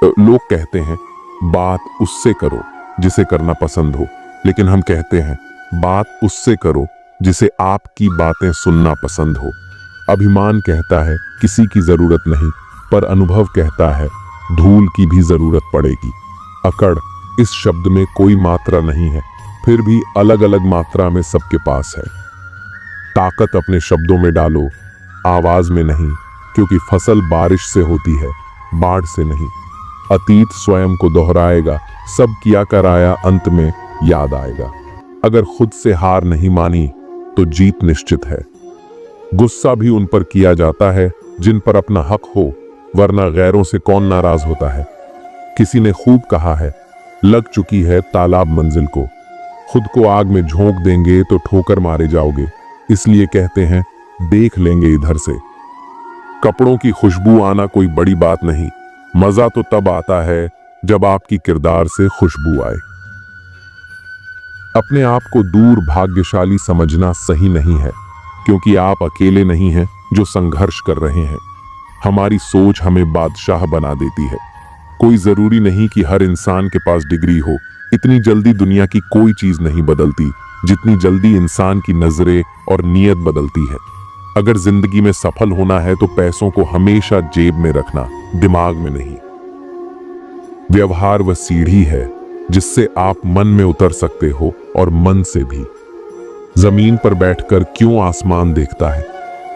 लोग कहते हैं बात उससे करो जिसे करना पसंद हो, लेकिन हम कहते हैं बात उससे करो जिसे आपकी बातें सुनना पसंद हो। अभिमान कहता है किसी की जरूरत नहीं, पर अनुभव कहता है धूल की भी जरूरत पड़ेगी। अकड़ इस शब्द में कोई मात्रा नहीं है, फिर भी अलग अलग मात्रा में सबके पास है। ताकत अपने शब्दों में डालो, आवाज में नहीं, क्योंकि फसल बारिश से होती है, बाढ़ से नहीं। अतीत स्वयं को दोहराएगा, सब किया कराया अंत में याद आएगा। अगर खुद से हार नहीं मानी तो जीत निश्चित है। गुस्सा भी उन पर किया जाता है जिन पर अपना हक हो, वरना गैरों से कौन नाराज होता है। किसी ने खूब कहा है, लग चुकी है तालाब मंजिल को, खुद को आग में झोंक देंगे तो ठोकर मारे जाओगे, इसलिए कहते हैं देख लेंगे इधर से। कपड़ों की खुशबू आना कोई बड़ी बात नहीं, मजा तो तब आता है जब आपकी किरदार से खुशबू आए। अपने आप को दूर भाग्यशाली समझना सही नहीं है, क्योंकि आप अकेले नहीं हैं जो संघर्ष कर रहे हैं। हमारी सोच हमें बादशाह बना देती है। कोई जरूरी नहीं कि हर इंसान के पास डिग्री हो। इतनी जल्दी दुनिया की कोई चीज नहीं बदलती जितनी जल्दी इंसान की नजरें और नीयत बदलती है। अगर जिंदगी में सफल होना है तो पैसों को हमेशा जेब में रखना, दिमाग में नहीं। व्यवहार वह सीढ़ी है जिससे आप मन में उतर सकते हो, और मन से भी। जमीन पर बैठकर क्यों आसमान देखता है?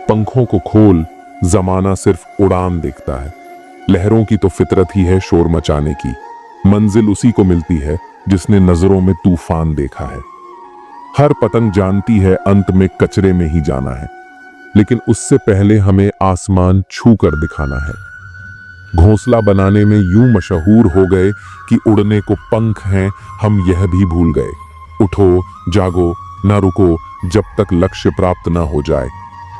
पंखों को खोल, जमाना सिर्फ उड़ान देखता है। लहरों की तो फितरत ही है शोर मचाने की। मंजिल उसी को मिलती है जिसने नजरों में तूफान देखा है। हर पतंग जानती है अंत में कचरे में ही जाना है, लेकिन उससे पहले हमें आसमान छू कर दिखाना है। घोंसला बनाने में यूं मशहूर हो गए कि उड़ने को पंख हैं, हम यह भी भूल गए। उठो, जागो, ना रुको जब तक लक्ष्य प्राप्त ना हो जाए।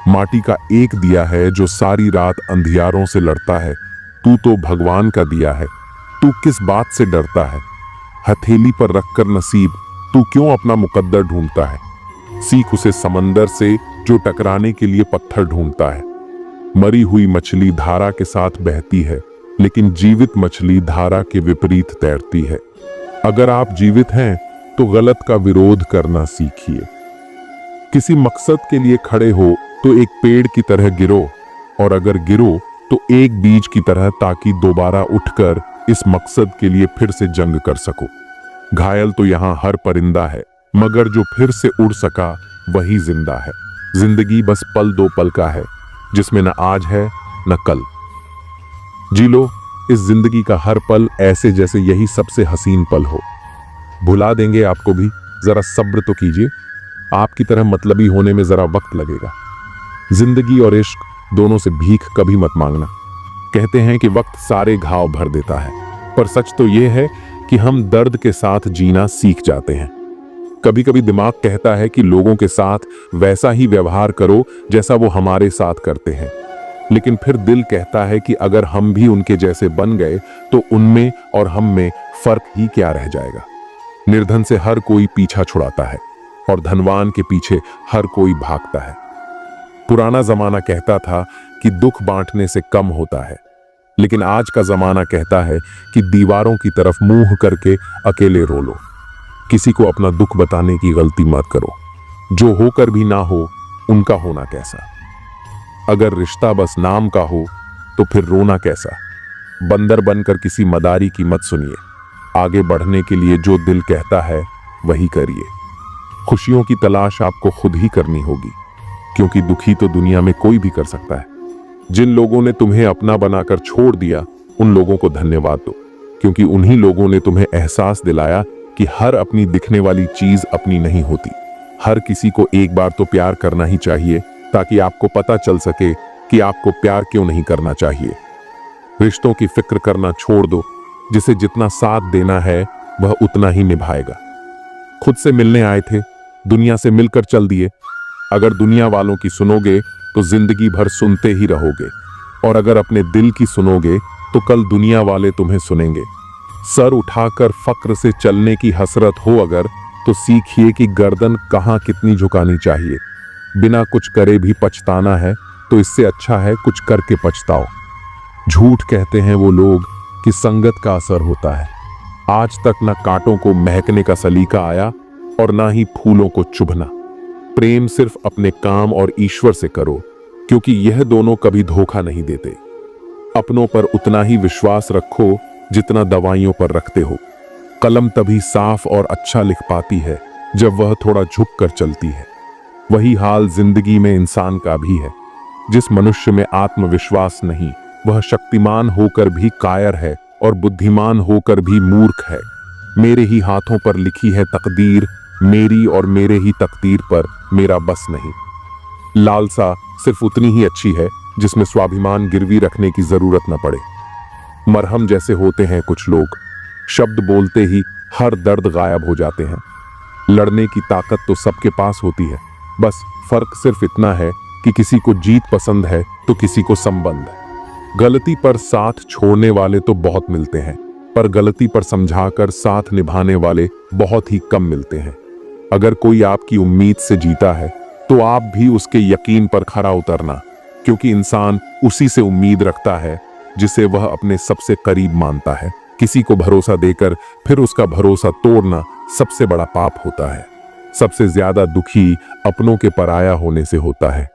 माटी का एक दिया है जो सारी रात अंधियारों से लड़ता है। तू तो भगवान का दिया है, तू किस बात से डरता है? हथेली पर रखकर नसीब तू क्यों अपना मुकद्दर ढूंढता है? सीख उसे समंदर से जो टकराने के लिए पत्थर ढूंढता है। मरी हुई मछली धारा के साथ बहती है, लेकिन जीवित मछली धारा के विपरीत तैरती है। अगर आप जीवित हैं तो गलत का विरोध करना सीखिए। किसी मकसद के लिए खड़े हो तो एक पेड़ की तरह गिरो, और अगर गिरो तो एक बीज की तरह, ताकि दोबारा उठकर इस मकसद के लिए फिर से जंग कर सको। घायल तो यहां हर परिंदा है, मगर जो फिर से उड़ सका वही जिंदा है। जिंदगी बस पल दो पल का है, जिसमें न आज है न कल। जी लो इस जिंदगी का हर पल ऐसे जैसे यही सबसे हसीन पल हो। भुला देंगे आपको भी, जरा सब्र तो कीजिए। आपकी तरह मतलबी होने में जरा वक्त लगेगा। जिंदगी और इश्क दोनों से भीख कभी मत मांगना। कहते हैं कि वक्त सारे घाव भर देता है, पर सच तो यह है कि हम दर्द के साथ जीना सीख जाते हैं। कभी कभी दिमाग कहता है कि लोगों के साथ वैसा ही व्यवहार करो जैसा वो हमारे साथ करते हैं, लेकिन फिर दिल कहता है कि अगर हम भी उनके जैसे बन गए तो उनमें और हम में फर्क ही क्या रह जाएगा। निर्धन से हर कोई पीछा छुड़ाता है और धनवान के पीछे हर कोई भागता है। पुराना जमाना कहता था कि दुख बांटने से कम होता है, लेकिन आज का जमाना कहता है कि दीवारों की तरफ मुंह करके अकेले रो लो। किसी को अपना दुख बताने की गलती मत करो। जो होकर भी ना हो उनका होना कैसा। अगर रिश्ता बस नाम का हो तो फिर रोना कैसा। बंदर बनकर किसी मदारी की मत सुनिए। आगे बढ़ने के लिए जो दिल कहता है वही करिए। खुशियों की तलाश आपको खुद ही करनी होगी, क्योंकि दुखी तो दुनिया में कोई भी कर सकता है। जिन लोगों ने तुम्हें अपना बनाकर छोड़ दिया उन लोगों को धन्यवाद दो, क्योंकि उन्हीं लोगों ने तुम्हें एहसास दिलाया कि हर अपनी दिखने वाली चीज अपनी नहीं होती। हर किसी को एक बार तो प्यार करना ही चाहिए, ताकि आपको पता चल सके कि आपको प्यार क्यों नहीं करना चाहिए। रिश्तों की फिक्र करना छोड़ दो। जिसे जितना साथ देना है वह उतना ही निभाएगा। खुद से मिलने आए थे, दुनिया से मिलकर चल दिए। अगर दुनिया वालों की सुनोगे तो जिंदगी भर सुनते ही रहोगे, और अगर अपने दिल की सुनोगे तो कल दुनिया वाले तुम्हें सुनेंगे। सर उठाकर फक्र से चलने की हसरत हो अगर, तो सीखिए कि गर्दन कहाँ कितनी झुकानी चाहिए। बिना कुछ करे भी पछताना है तो इससे अच्छा है कुछ करके पछताओ। झूठ कहते हैं वो लोग कि संगत का असर होता है। आज तक न कांटों को महकने का सलीका आया और ना ही फूलों को चुभना। प्रेम सिर्फ अपने काम और ईश्वर से करो, क्योंकि यह दोनों कभी धोखा नहीं देते। अपनों पर उतना ही विश्वास रखो जितना दवाइयों पर रखते हो। कलम तभी साफ और अच्छा लिख पाती है जब वह थोड़ा झुक कर चलती है। वही हाल जिंदगी में इंसान का भी है। जिस मनुष्य में आत्मविश्वास नहीं, वह शक्तिमान होकर भी कायर है और बुद्धिमान होकर भी मूर्ख है। मेरे ही हाथों पर लिखी है तकदीर, मेरी और मेरे ही तकदीर पर मेरा बस नहीं। लालसा सिर्फ उतनी ही अच्छी है जिसमें स्वाभिमान गिरवी रखने की जरूरत न पड़े। मरहम जैसे होते हैं कुछ लोग, शब्द बोलते ही हर दर्द गायब हो जाते हैं। लड़ने की ताकत तो सबके पास होती है, बस फर्क सिर्फ इतना है कि किसी को जीत पसंद है तो किसी को संबंध। गलती पर साथ छोड़ने वाले तो बहुत मिलते हैं, पर गलती पर समझाकर साथ निभाने वाले बहुत ही कम मिलते हैं। अगर कोई आपकी उम्मीद से जीता है तो आप भी उसके यकीन पर खरा उतरना, क्योंकि इंसान उसी से उम्मीद रखता है जिसे वह अपने सबसे करीब मानता है। किसी को भरोसा देकर फिर उसका भरोसा तोड़ना सबसे बड़ा पाप होता है। सबसे ज्यादा दुखी अपनों के पराया होने से होता है।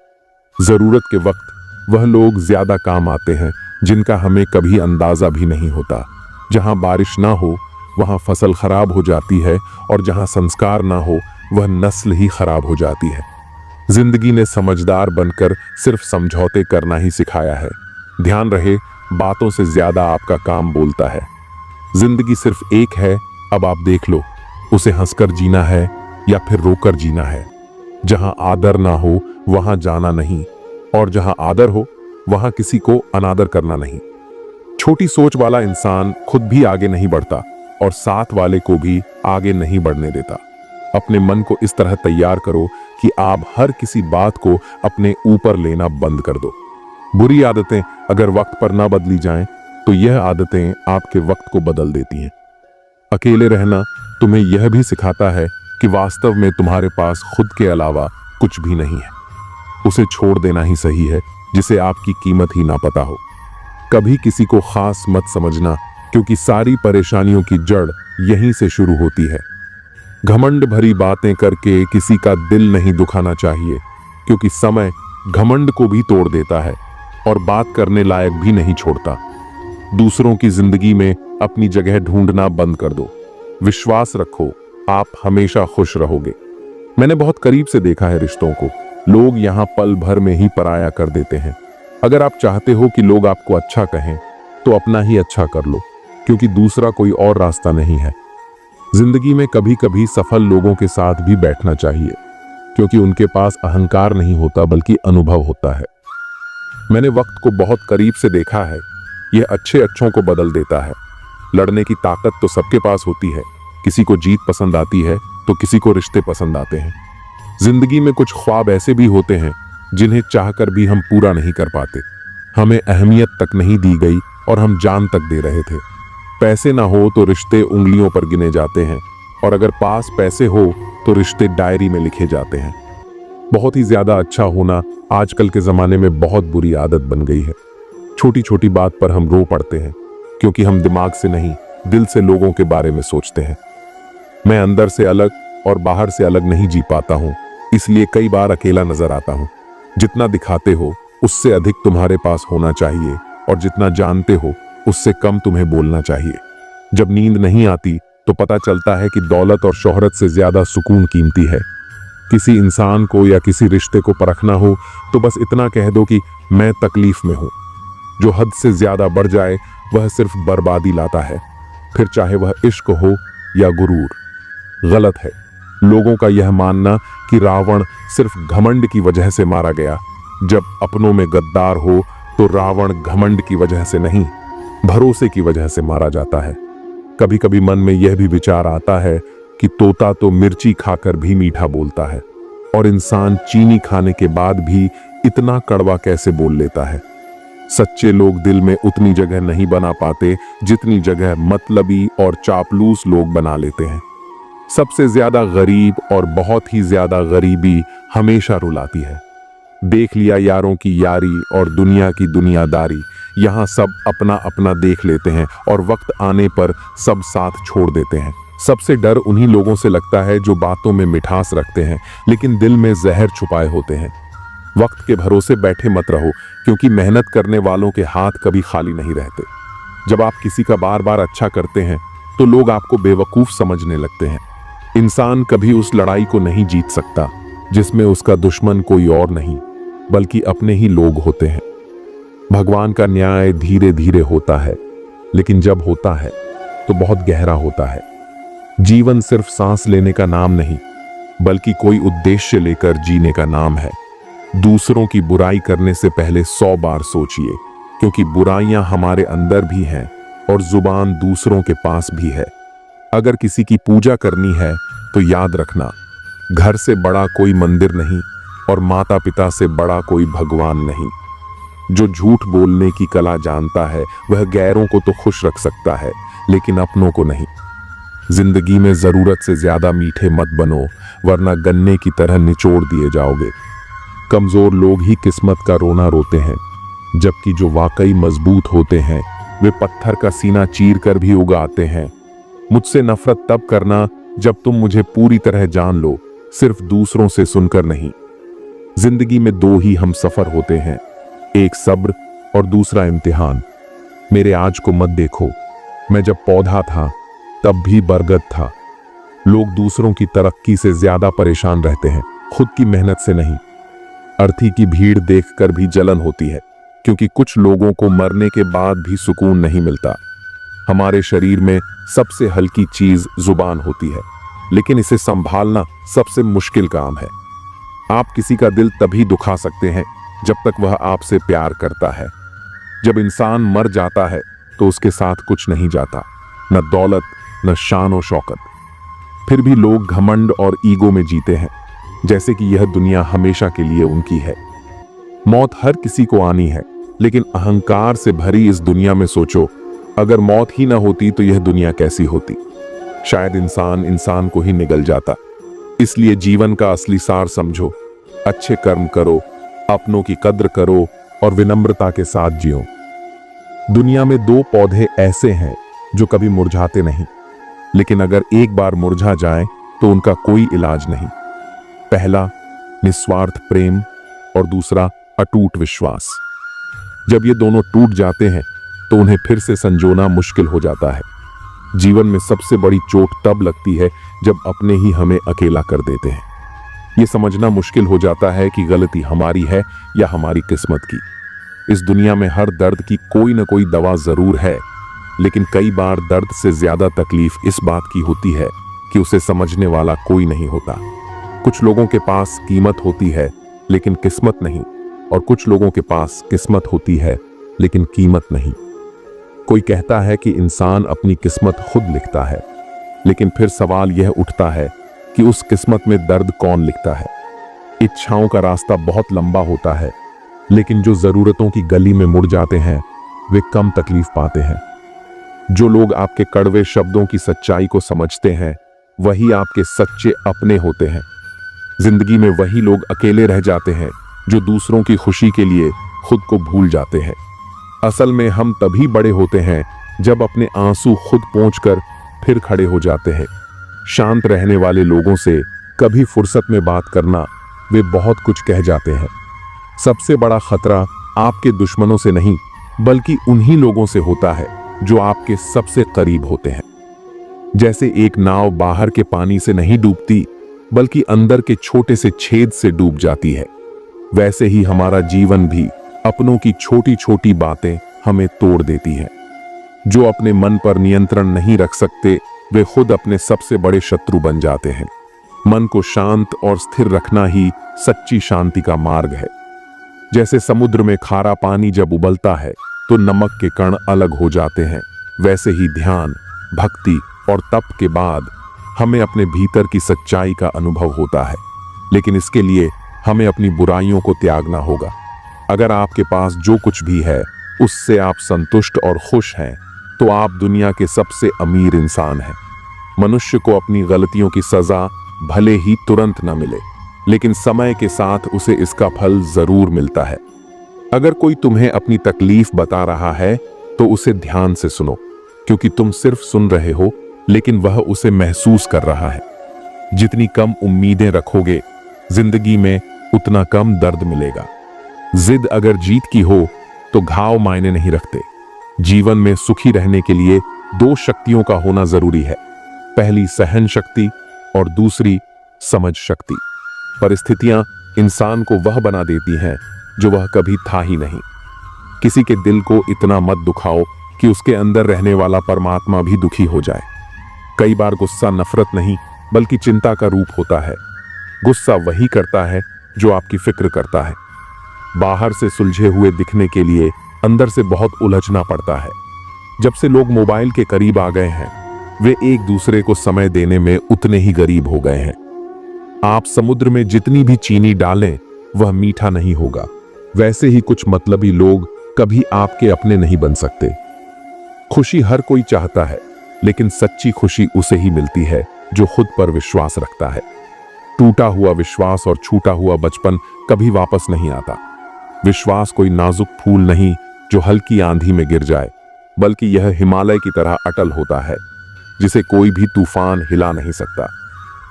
जरूरत के वक्त वह लोग ज्यादा काम आते हैं जिनका हमें कभी अंदाजा भी नहीं होता। जहां बारिश ना हो वहां फसल खराब हो जाती है, और जहां संस्कार ना हो वह नस्ल ही खराब हो जाती है। जिंदगी ने समझदार बनकर सिर्फ समझौते करना ही सिखाया है। ध्यान रहे, बातों से ज्यादा आपका काम बोलता है। जिंदगी सिर्फ एक है, अब आप देख लो, उसे हंसकर जीना है या फिर रोकर जीना है। जहां आदर ना हो वहां जाना नहीं, और जहां आदर हो वहां किसी को अनादर करना नहीं। छोटी सोच वाला इंसान खुद भी आगे नहीं बढ़ता और साथ वाले को भी आगे नहीं बढ़ने देता। अपने मन को इस तरह तैयार करो कि आप हर किसी बात को अपने ऊपर लेना बंद कर दो। बुरी आदतें अगर वक्त पर ना बदली जाएं, तो यह आदतें आपके वक्त को बदल देती हैं। अकेले रहना तुम्हें यह भी सिखाता है कि वास्तव में तुम्हारे पास खुद के अलावा कुछ भी नहीं है। उसे छोड़ देना ही सही है जिसे आपकी कीमत ही ना पता हो। कभी किसी को खास मत समझना, क्योंकि सारी परेशानियों की जड़ यहीं से शुरू होती है। घमंड भरी बातें करके किसी का दिल नहीं दुखाना चाहिए, क्योंकि समय घमंड को भी तोड़ देता है और बात करने लायक भी नहीं छोड़ता। दूसरों की जिंदगी में अपनी जगह ढूंढना बंद कर दो। विश्वास रखो, आप हमेशा खुश रहोगे। मैंने बहुत करीब से देखा है रिश्तों को। लोग यहां पल भर में ही पराया कर देते हैं। अगर आप चाहते हो कि लोग आपको अच्छा कहें, तो अपना ही अच्छा कर लो, क्योंकि दूसरा कोई और रास्ता नहीं है। जिंदगी में कभी कभी सफल लोगों के साथ भी बैठना चाहिए, क्योंकि उनके पास अहंकार नहीं होता बल्कि अनुभव होता है। मैंने वक्त को बहुत करीब से देखा है। यह अच्छों को बदल देता है। लड़ने की ताकत तो सबके पास होती है। किसी को जीत पसंद आती है तो किसी को रिश्ते पसंद आते हैं। जिंदगी में कुछ ख्वाब ऐसे भी होते हैं जिन्हें चाहकर भी हम पूरा नहीं कर पाते। हमें अहमियत तक नहीं दी गई और हम जान तक दे रहे थे। पैसे ना हो तो रिश्ते उंगलियों पर गिने जाते हैं, और अगर पास पैसे हो तो रिश्ते डायरी में लिखे जाते हैं। बहुत ही ज्यादा अच्छा होना आजकल के जमाने में बहुत बुरी आदत बन गई है। छोटी छोटी बात पर हम रो पड़ते हैं, क्योंकि हम दिमाग से नहीं दिल से लोगों के बारे में सोचते हैं। मैं अंदर से अलग और बाहर से अलग नहीं जी पाता हूं, इसलिए कई बार अकेला नजर आता हूं। जितना दिखाते हो उससे अधिक तुम्हारे पास होना चाहिए, और जितना जानते हो उससे कम तुम्हें बोलना चाहिए। जब नींद नहीं आती तो पता चलता है कि दौलत और शोहरत से ज्यादा सुकून कीमती है। किसी इंसान को या किसी रिश्ते को परखना हो तो बस इतना कह दो कि मैं तकलीफ में हूं। जो हद से ज्यादा बढ़ जाए वह सिर्फ बर्बादी लाता है, फिर चाहे वह इश्क हो या गुरूर। गलत है लोगों का यह मानना कि रावण सिर्फ घमंड की वजह से मारा गया। जब अपनों में गद्दार हो तो रावण घमंड की वजह से नहीं, भरोसे की वजह से मारा जाता है। कभी कभी मन में यह भी विचार आता है कि तोता तो मिर्ची खाकर भी मीठा बोलता है, और इंसान चीनी खाने के बाद भी इतना कड़वा कैसे बोल लेता है। सच्चे लोग दिल में उतनी जगह नहीं बना पाते जितनी जगह मतलबी और चापलूस लोग बना लेते हैं। सबसे ज्यादा गरीब और बहुत ही ज्यादा गरीबी हमेशा रुलाती है। देख लिया यारों की यारी और दुनिया की दुनियादारी। यहाँ सब अपना अपना देख लेते हैं और वक्त आने पर सब साथ छोड़ देते हैं। सबसे डर उन्हीं लोगों से लगता है जो बातों में मिठास रखते हैं लेकिन दिल में जहर छुपाए होते हैं। वक्त के भरोसे बैठे मत रहो, क्योंकि मेहनत करने वालों के हाथ कभी खाली नहीं रहते। जब आप किसी का बार बार अच्छा करते हैं तो लोग आपको बेवकूफ समझने लगते हैं। इंसान कभी उस लड़ाई को नहीं जीत सकता जिसमें उसका दुश्मन कोई और नहीं बल्कि अपने ही लोग होते हैं। भगवान का न्याय धीरे धीरे होता है, लेकिन जब होता है तो बहुत गहरा होता है। जीवन सिर्फ सांस लेने का नाम नहीं, बल्कि कोई उद्देश्य लेकर जीने का नाम है। दूसरों की बुराई करने से पहले 100 बार सोचिए, क्योंकि बुराइयां हमारे अंदर भी हैं और जुबान दूसरों के पास भी है। अगर किसी की पूजा करनी है तो याद रखना, घर से बड़ा कोई मंदिर नहीं और माता पिता से बड़ा कोई भगवान नहीं। जो झूठ बोलने की कला जानता है वह गैरों को तो खुश रख सकता है, लेकिन अपनों को नहीं। जिंदगी में जरूरत से ज्यादा मीठे मत बनो, वरना गन्ने की तरह निचोड़ दिए जाओगे। कमजोर लोग ही किस्मत का रोना रोते हैं, जबकि जो वाकई मजबूत होते हैं वे पत्थर का सीना चीर कर भी उगाते हैं। मुझसे नफरत तब करना जब तुम मुझे पूरी तरह जान लो, सिर्फ दूसरों से सुनकर नहीं। जिंदगी में 2 ही हम सफर होते हैं, एक सब्र और दूसरा इम्तिहान। मेरे आज को मत देखो, मैं जब पौधा था तब भी बरगद था। लोग दूसरों की तरक्की से ज्यादा परेशान रहते हैं, खुद की मेहनत से नहीं। अर्थी की भीड़ देखकर भी जलन होती है, क्योंकि कुछ लोगों को मरने के बाद भी सुकून नहीं मिलता। हमारे शरीर में सबसे हल्की चीज जुबान होती है, लेकिन इसे संभालना सबसे मुश्किल काम है। आप किसी का दिल तभी दुखा सकते हैं जब तक वह आपसे प्यार करता है। जब इंसान मर जाता है तो उसके साथ कुछ नहीं जाता, न दौलत, न शान और शौकत। फिर भी लोग घमंड और ईगो में जीते हैं, जैसे कि यह दुनिया हमेशा के लिए उनकी है। मौत हर किसी को आनी है, लेकिन अहंकार से भरी इस दुनिया में सोचो, अगर मौत ही ना होती तो यह दुनिया कैसी होती? शायद इंसान को ही निगल जाता। इसलिए जीवन का असली सार समझो, अच्छे कर्म करो, अपनों की कद्र करो और विनम्रता के साथ जियो। दुनिया में दो पौधे ऐसे हैं जो कभी मुरझाते नहीं, लेकिन अगर एक बार मुरझा जाए तो उनका कोई इलाज नहीं। पहला निस्वार्थ प्रेम और दूसरा अटूट विश्वास। जब ये दोनों टूट जाते हैं तो उन्हें फिर से संजोना मुश्किल हो जाता है। जीवन में सबसे बड़ी चोट तब लगती है जब अपने ही हमें अकेला कर देते हैं। ये समझना मुश्किल हो जाता है कि गलती हमारी है या हमारी किस्मत की। इस दुनिया में हर दर्द की कोई ना कोई दवा जरूर है, लेकिन कई बार दर्द से ज्यादा तकलीफ इस बात की होती है कि उसे समझने वाला कोई नहीं होता। कुछ लोगों के पास कीमत होती है लेकिन किस्मत नहीं, और कुछ लोगों के पास किस्मत होती है लेकिन कीमत नहीं। कोई कहता है कि इंसान अपनी किस्मत खुद लिखता है, लेकिन फिर सवाल यह उठता है कि उस किस्मत में दर्द कौन लिखता है? इच्छाओं का रास्ता बहुत लंबा होता है, लेकिन जो जरूरतों की गली में मुड़ जाते हैं वे कम तकलीफ पाते हैं। जो लोग आपके कड़वे शब्दों की सच्चाई को समझते हैं वही आपके सच्चे अपने होते हैं। जिंदगी में वही लोग अकेले रह जाते हैं जो दूसरों की खुशी के लिए खुद को भूल जाते हैं। असल में हम तभी बड़े होते हैं जब अपने आंसू खुद पोंछकर फिर खड़े हो जाते हैं। शांत रहने वाले लोगों से कभी फुर्सत में बात करना, वे बहुत कुछ कह जाते हैं। सबसे बड़ा खतरा आपके दुश्मनों से नहीं, बल्कि उन्हीं लोगों से होता है जो आपके सबसे करीब होते हैं। जैसे एक नाव बाहर के पानी से नहीं डूबती, बल्कि अंदर के छोटे से छेद से डूब जाती है, वैसे ही हमारा जीवन भी अपनों की छोटी छोटी बातें हमें तोड़ देती हैं। जो अपने मन पर नियंत्रण नहीं रख सकते वे खुद अपने सबसे बड़े शत्रु बन जाते हैं। मन को शांत और स्थिर रखना ही सच्ची शांति का मार्ग है। जैसे समुद्र में खारा पानी जब उबलता है तो नमक के कण अलग हो जाते हैं, वैसे ही ध्यान, भक्ति और तप के बाद हमें अपने भीतर की सच्चाई का अनुभव होता है। लेकिन इसके लिए हमें अपनी बुराइयों को त्यागना होगा। अगर आपके पास जो कुछ भी है उससे आप संतुष्ट और खुश हैं तो आप दुनिया के सबसे अमीर इंसान हैं। मनुष्य को अपनी गलतियों की सजा भले ही तुरंत न मिले, लेकिन समय के साथ उसे इसका फल जरूर मिलता है। अगर कोई तुम्हें अपनी तकलीफ बता रहा है तो उसे ध्यान से सुनो, क्योंकि तुम सिर्फ सुन रहे हो लेकिन वह उसे महसूस कर रहा है। जितनी कम उम्मीदें रखोगे जिंदगी में उतना कम दर्द मिलेगा। जिद अगर जीत की हो तो घाव मायने नहीं रखते। जीवन में सुखी रहने के लिए दो शक्तियों का होना जरूरी है, पहली सहन शक्ति और दूसरी समझ शक्ति। परिस्थितियां इंसान को वह बना देती हैं जो वह कभी था ही नहीं। किसी के दिल को इतना मत दुखाओ कि उसके अंदर रहने वाला परमात्मा भी दुखी हो जाए। कई बार गुस्सा नफरत नहीं बल्कि चिंता का रूप होता है। गुस्सा वही करता है जो आपकी फिक्र करता है। बाहर से सुलझे हुए दिखने के लिए अंदर से बहुत उलझना पड़ता है। जब से लोग मोबाइल के करीब आ गए हैं वे एक दूसरे को समय देने में उतने ही गरीब हो गए हैं। आप समुद्र में जितनी भी चीनी डालें वह मीठा नहीं होगा। वैसे ही कुछ मतलबी लोग कभी आपके अपने नहीं बन सकते। खुशी हर कोई चाहता है, लेकिन सच्ची खुशी उसे ही मिलती है जो खुद पर विश्वास रखता है। टूटा हुआ विश्वास और छूटा हुआ बचपन कभी वापस नहीं आता। विश्वास कोई नाजुक फूल नहीं जो हल्की आंधी में गिर जाए, बल्कि यह हिमालय की तरह अटल होता है जिसे कोई भी तूफान हिला नहीं सकता।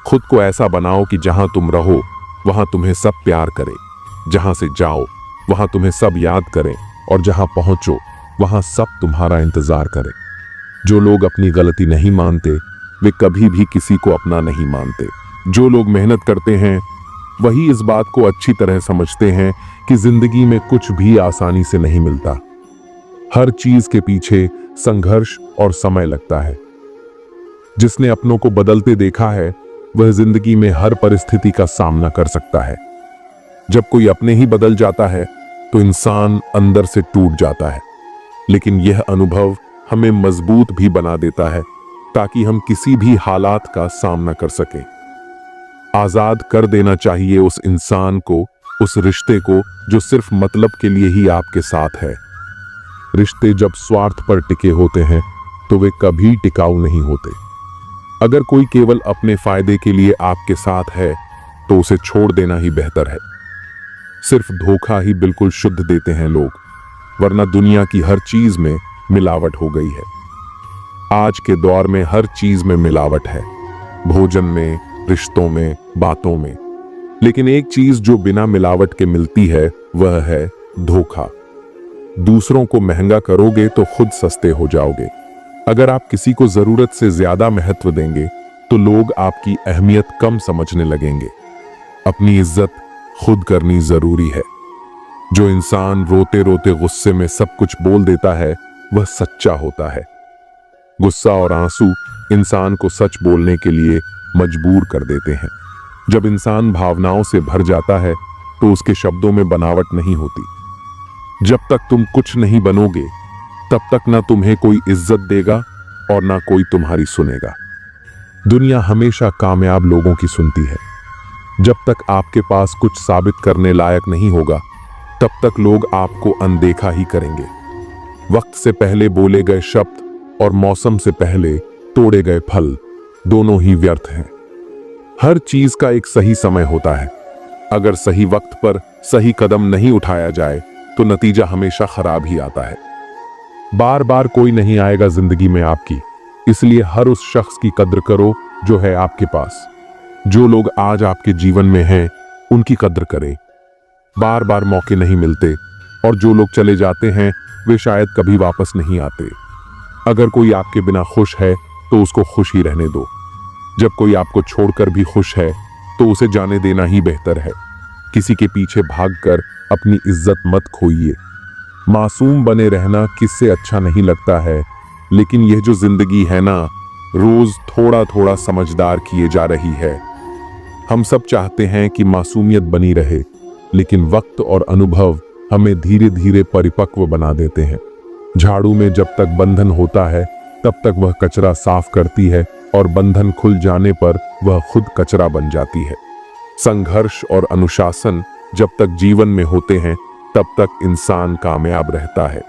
खुद को ऐसा बनाओ कि जहां तुम रहो वहां तुम्हें सब प्यार करे, जहां से जाओ वहां तुम्हें सब याद करें, और जहां पहुंचो वहां सब तुम्हारा इंतजार करें। जो लोग अपनी गलती नहीं मानते वे कभी भी किसी को अपना नहीं मानते। जो लोग मेहनत करते हैं वही इस बात को अच्छी तरह समझते हैं कि जिंदगी में कुछ भी आसानी से नहीं मिलता। हर चीज के पीछे संघर्ष और समय लगता है। जिसने अपनों को बदलते देखा है वह जिंदगी में हर परिस्थिति का सामना कर सकता है। जब कोई अपने ही बदल जाता है तो इंसान अंदर से टूट जाता है, लेकिन यह अनुभव हमें मजबूत भी बना देता है ताकि हम किसी भी हालात का सामना कर सकें। आजाद कर देना चाहिए उस इंसान को, उस रिश्ते को जो सिर्फ मतलब के लिए ही आपके साथ है। रिश्ते जब स्वार्थ पर टिके होते हैं तो वे कभी टिकाऊ नहीं होते। अगर कोई केवल अपने फायदे के लिए आपके साथ है तो उसे छोड़ देना ही बेहतर है। सिर्फ धोखा ही बिल्कुल शुद्ध देते हैं लोग, वरना दुनिया की हर चीज में मिलावट हो गई है। आज के दौर में हर चीज में मिलावट है, भोजन में, रिश्तों में, बातों में। लेकिन एक चीज जो बिना मिलावट के मिलती है वह है धोखा। दूसरों को महंगा करोगे तो खुद सस्ते हो जाओगे। अगर आप किसी को जरूरत से ज्यादा महत्व देंगे तो लोग आपकी अहमियत कम समझने लगेंगे। अपनी इज्जत खुद करनी जरूरी है। जो इंसान रोते रोते गुस्से में सब कुछ बोल देता है वह सच्चा होता है। गुस्सा और आंसू इंसान को सच बोलने के लिए मजबूर कर देते हैं। जब इंसान भावनाओं से भर जाता है तो उसके शब्दों में बनावट नहीं होती। जब तक तुम कुछ नहीं बनोगे तब तक ना तुम्हें कोई इज्जत देगा और ना कोई तुम्हारी सुनेगा। दुनिया हमेशा कामयाब लोगों की सुनती है। जब तक आपके पास कुछ साबित करने लायक नहीं होगा तब तक लोग आपको अनदेखा ही करेंगे। वक्त से पहले बोले गए शब्द और मौसम से पहले तोड़े गए फल दोनों ही व्यर्थ हैं। हर चीज का एक सही समय होता है। अगर सही वक्त पर सही कदम नहीं उठाया जाए तो नतीजा हमेशा खराब ही आता है। बार बार कोई नहीं आएगा जिंदगी में आपकी, इसलिए हर उस शख्स की कद्र करो जो है आपके पास। जो लोग आज आपके जीवन में हैं उनकी कद्र करें। बार बार मौके नहीं मिलते और जो लोग चले जाते हैं वे शायद कभी वापस नहीं आते। अगर कोई आपके बिना खुश है तो उसको खुश ही रहने दो। जब कोई आपको छोड़कर भी खुश है तो उसे जाने देना ही बेहतर है। किसी के पीछे भागकर अपनी इज्जत मत खोइए। मासूम बने रहना किससे अच्छा नहीं लगता है, लेकिन यह जो जिंदगी है ना, रोज थोड़ा थोड़ा समझदार किए जा रही है। हम सब चाहते हैं कि मासूमियत बनी रहे, लेकिन वक्त और अनुभव हमें धीरे धीरे परिपक्व बना देते हैं। झाड़ू में जब तक बंधन होता है तब तक वह कचरा साफ करती है और बंधन खुल जाने पर वह खुद कचरा बन जाती है। संघर्ष और अनुशासन जब तक जीवन में होते हैं तब तक इंसान कामयाब रहता है।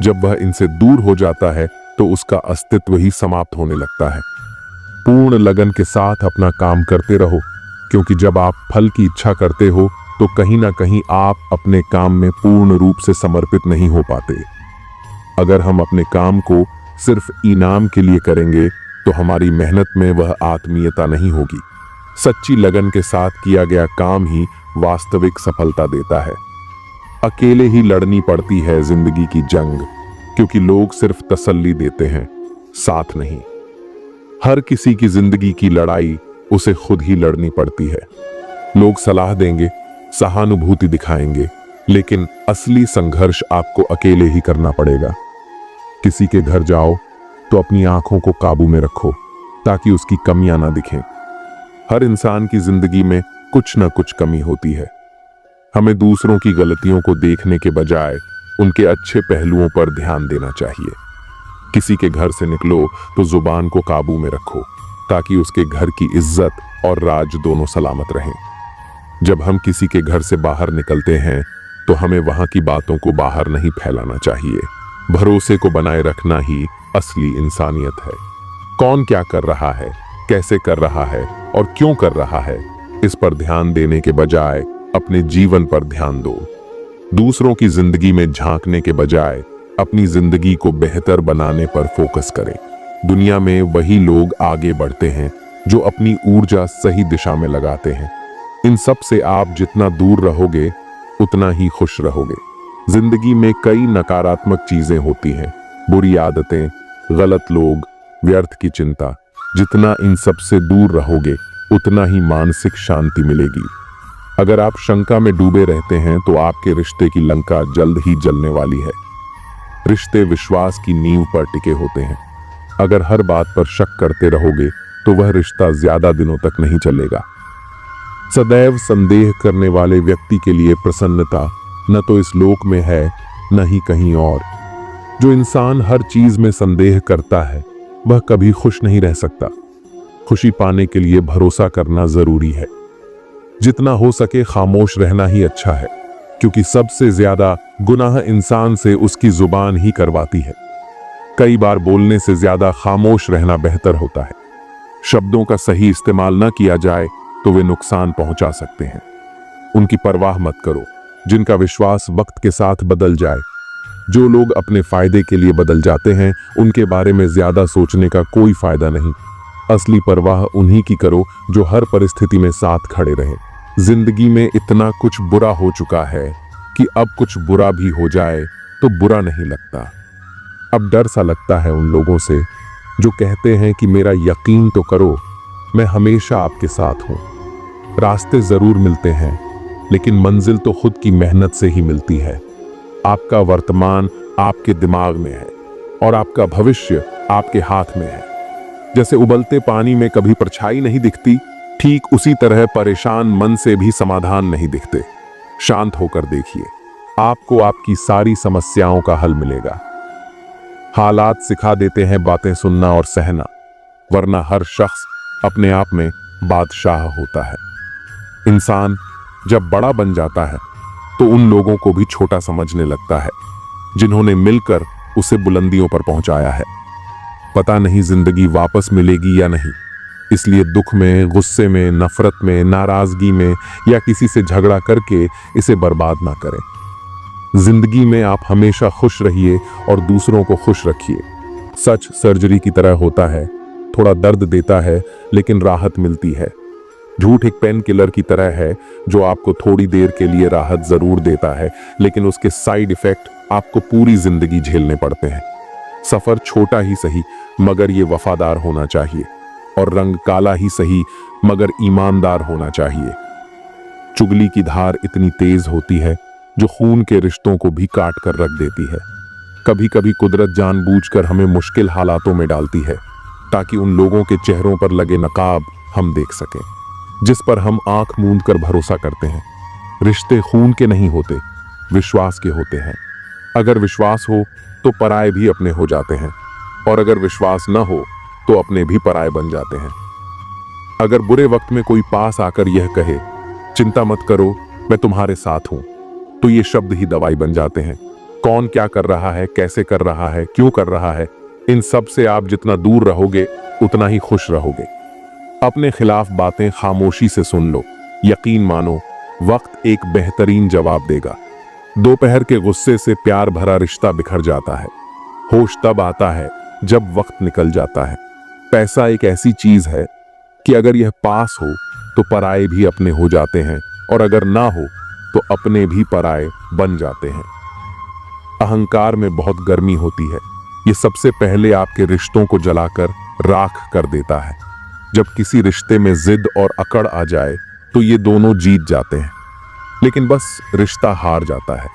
जब वह इनसे दूर हो जाता है तो उसका अस्तित्व ही समाप्त होने लगता है। पूर्ण लगन के साथ अपना काम करते रहो, क्योंकि जब आप फल की इच्छा करते हो तो कहीं ना कहीं आप अपने काम में पूर्ण रूप से समर्पित नहीं हो पाते। अगर हम अपने काम को सिर्फ इनाम के लिए करेंगे तो हमारी मेहनत में वह आत्मीयता नहीं होगी। सच्ची लगन के साथ किया गया काम ही वास्तविक सफलता देता है। अकेले ही लड़नी पड़ती है जिंदगी की जंग, क्योंकि लोग सिर्फ तसल्ली देते हैं, साथ नहीं। हर किसी की जिंदगी की लड़ाई उसे खुद ही लड़नी पड़ती है। लोग सलाह देंगे, सहानुभूति दिखाएंगे, लेकिन असली संघर्ष आपको अकेले ही करना पड़ेगा। किसी के घर जाओ तो अपनी आंखों को काबू में रखो ताकि उसकी कमियां ना दिखें। हर इंसान की जिंदगी में कुछ ना कुछ कमी होती है। हमें दूसरों की गलतियों को देखने के बजाय उनके अच्छे पहलुओं पर ध्यान देना चाहिए। किसी के घर से निकलो तो जुबान को काबू में रखो ताकि उसके घर की इज्जत और राज दोनों सलामत रहें। जब हम किसी के घर से बाहर निकलते हैं तो हमें वहां की बातों को बाहर नहीं फैलाना चाहिए। भरोसे को बनाए रखना ही असली इंसानियत है। कौन क्या कर रहा है, कैसे कर रहा है और क्यों कर रहा है, इस पर ध्यान देने के बजाय अपने जीवन पर ध्यान दो। दूसरों की जिंदगी में झांकने के बजाय अपनी जिंदगी को बेहतर बनाने पर फोकस करें। दुनिया में वही लोग आगे बढ़ते हैं जो अपनी ऊर्जा सही दिशा में लगाते हैं। इन सब से आप जितना दूर रहोगे उतना ही खुश रहोगे। जिंदगी में कई नकारात्मक चीजें होती हैं, बुरी आदतें, गलत लोग, व्यर्थ की चिंता। जितना इन सब से दूर रहोगे उतना ही मानसिक शांति मिलेगी। अगर आप शंका में डूबे रहते हैं तो आपके रिश्ते की लंका जल्द ही जलने वाली है। रिश्ते विश्वास की नींव पर टिके होते हैं। अगर हर बात पर शक करते रहोगे तो वह रिश्ता ज्यादा दिनों तक नहीं चलेगा। सदैव संदेह करने वाले व्यक्ति के लिए प्रसन्नता न तो इस लोक में है न ही कहीं और। जो इंसान हर चीज में संदेह करता है वह कभी खुश नहीं रह सकता। खुशी पाने के लिए भरोसा करना जरूरी है। जितना हो सके खामोश रहना ही अच्छा है, क्योंकि सबसे ज्यादा गुनाह इंसान से उसकी जुबान ही करवाती है। कई बार बोलने से ज्यादा खामोश रहना बेहतर होता है। शब्दों का सही इस्तेमाल न किया जाए तो वे नुकसान पहुंचा सकते हैं। उनकी परवाह मत करो जिनका विश्वास वक्त के साथ बदल जाए। जो लोग अपने फायदे के लिए बदल जाते हैं उनके बारे में ज्यादा सोचने का कोई फायदा नहीं। असली परवाह उन्हीं की करो जो हर परिस्थिति में साथ खड़े रहे। जिंदगी में इतना कुछ बुरा हो चुका है कि अब कुछ बुरा भी हो जाए तो बुरा नहीं लगता। अब डर सा लगता है उन लोगों से जो कहते हैं कि मेरा यकीन तो करो, मैं हमेशा आपके साथ हूं। रास्ते जरूर मिलते हैं लेकिन मंजिल तो खुद की मेहनत से ही मिलती है। आपका वर्तमान आपके दिमाग में है और आपका भविष्य आपके हाथ में है। जैसे उबलते पानी में कभी परछाई नहीं दिखती, ठीक उसी तरह परेशान मन से भी समाधान नहीं दिखते। शांत होकर देखिए, आपको आपकी सारी समस्याओं का हल मिलेगा। हालात सिखा देते हैं बातें सुनना और सहना, वरना हर शख्स अपने आप में बादशाह होता है। इंसान जब बड़ा बन जाता है तो उन लोगों को भी छोटा समझने लगता है जिन्होंने मिलकर उसे बुलंदियों पर पहुंचाया है। पता नहीं जिंदगी वापस मिलेगी या नहीं, इसलिए दुख में, गुस्से में, नफरत में, नाराजगी में या किसी से झगड़ा करके इसे बर्बाद ना करें। जिंदगी में आप हमेशा खुश रहिए और दूसरों को खुश रखिए। सच सर्जरी की तरह होता है, थोड़ा दर्द देता है लेकिन राहत मिलती है। झूठ एक पेन किलर की तरह है जो आपको थोड़ी देर के लिए राहत जरूर देता है लेकिन उसके साइड इफेक्ट आपको पूरी जिंदगी झेलने पड़ते हैं। सफर छोटा ही सही मगर ये वफादार होना चाहिए, और रंग काला ही सही मगर ईमानदार होना चाहिए। चुगली की धार इतनी तेज होती है जो खून के रिश्तों को भी काट कर रख देती है। कभी कभी कुदरत जानबूझकर हमें मुश्किल हालातों में डालती है ताकि उन लोगों के चेहरों पर लगे नकाब हम देख सकें जिस पर हम आंख मूंद कर भरोसा करते हैं। रिश्ते खून के नहीं होते, विश्वास के होते हैं। अगर विश्वास हो तो पराये भी अपने हो जाते हैं, और अगर विश्वास न हो तो अपने भी पराये बन जाते हैं। अगर बुरे वक्त में कोई पास आकर यह कहे, चिंता मत करो मैं तुम्हारे साथ हूं, तो ये शब्द ही दवाई बन जाते हैं। कौन क्या कर रहा है, कैसे कर रहा है, क्यों कर रहा है, इन सब से आप जितना दूर रहोगे उतना ही खुश रहोगे। अपने खिलाफ बातें खामोशी से सुन लो, यकीन मानो वक्त एक बेहतरीन जवाब देगा। दोपहर के गुस्से से प्यार भरा रिश्ता बिखर जाता है। होश तब आता है जब वक्त निकल जाता है। पैसा एक ऐसी चीज है कि अगर यह पास हो तो पराये भी अपने हो जाते हैं, और अगर ना हो तो अपने भी पराये बन जाते हैं। अहंकार में बहुत गर्मी होती है, ये सबसे पहले आपके रिश्तों को जलाकर राख कर देता है। जब किसी रिश्ते में जिद और अकड़ आ जाए तो ये दोनों जीत जाते हैं, लेकिन बस रिश्ता हार जाता है।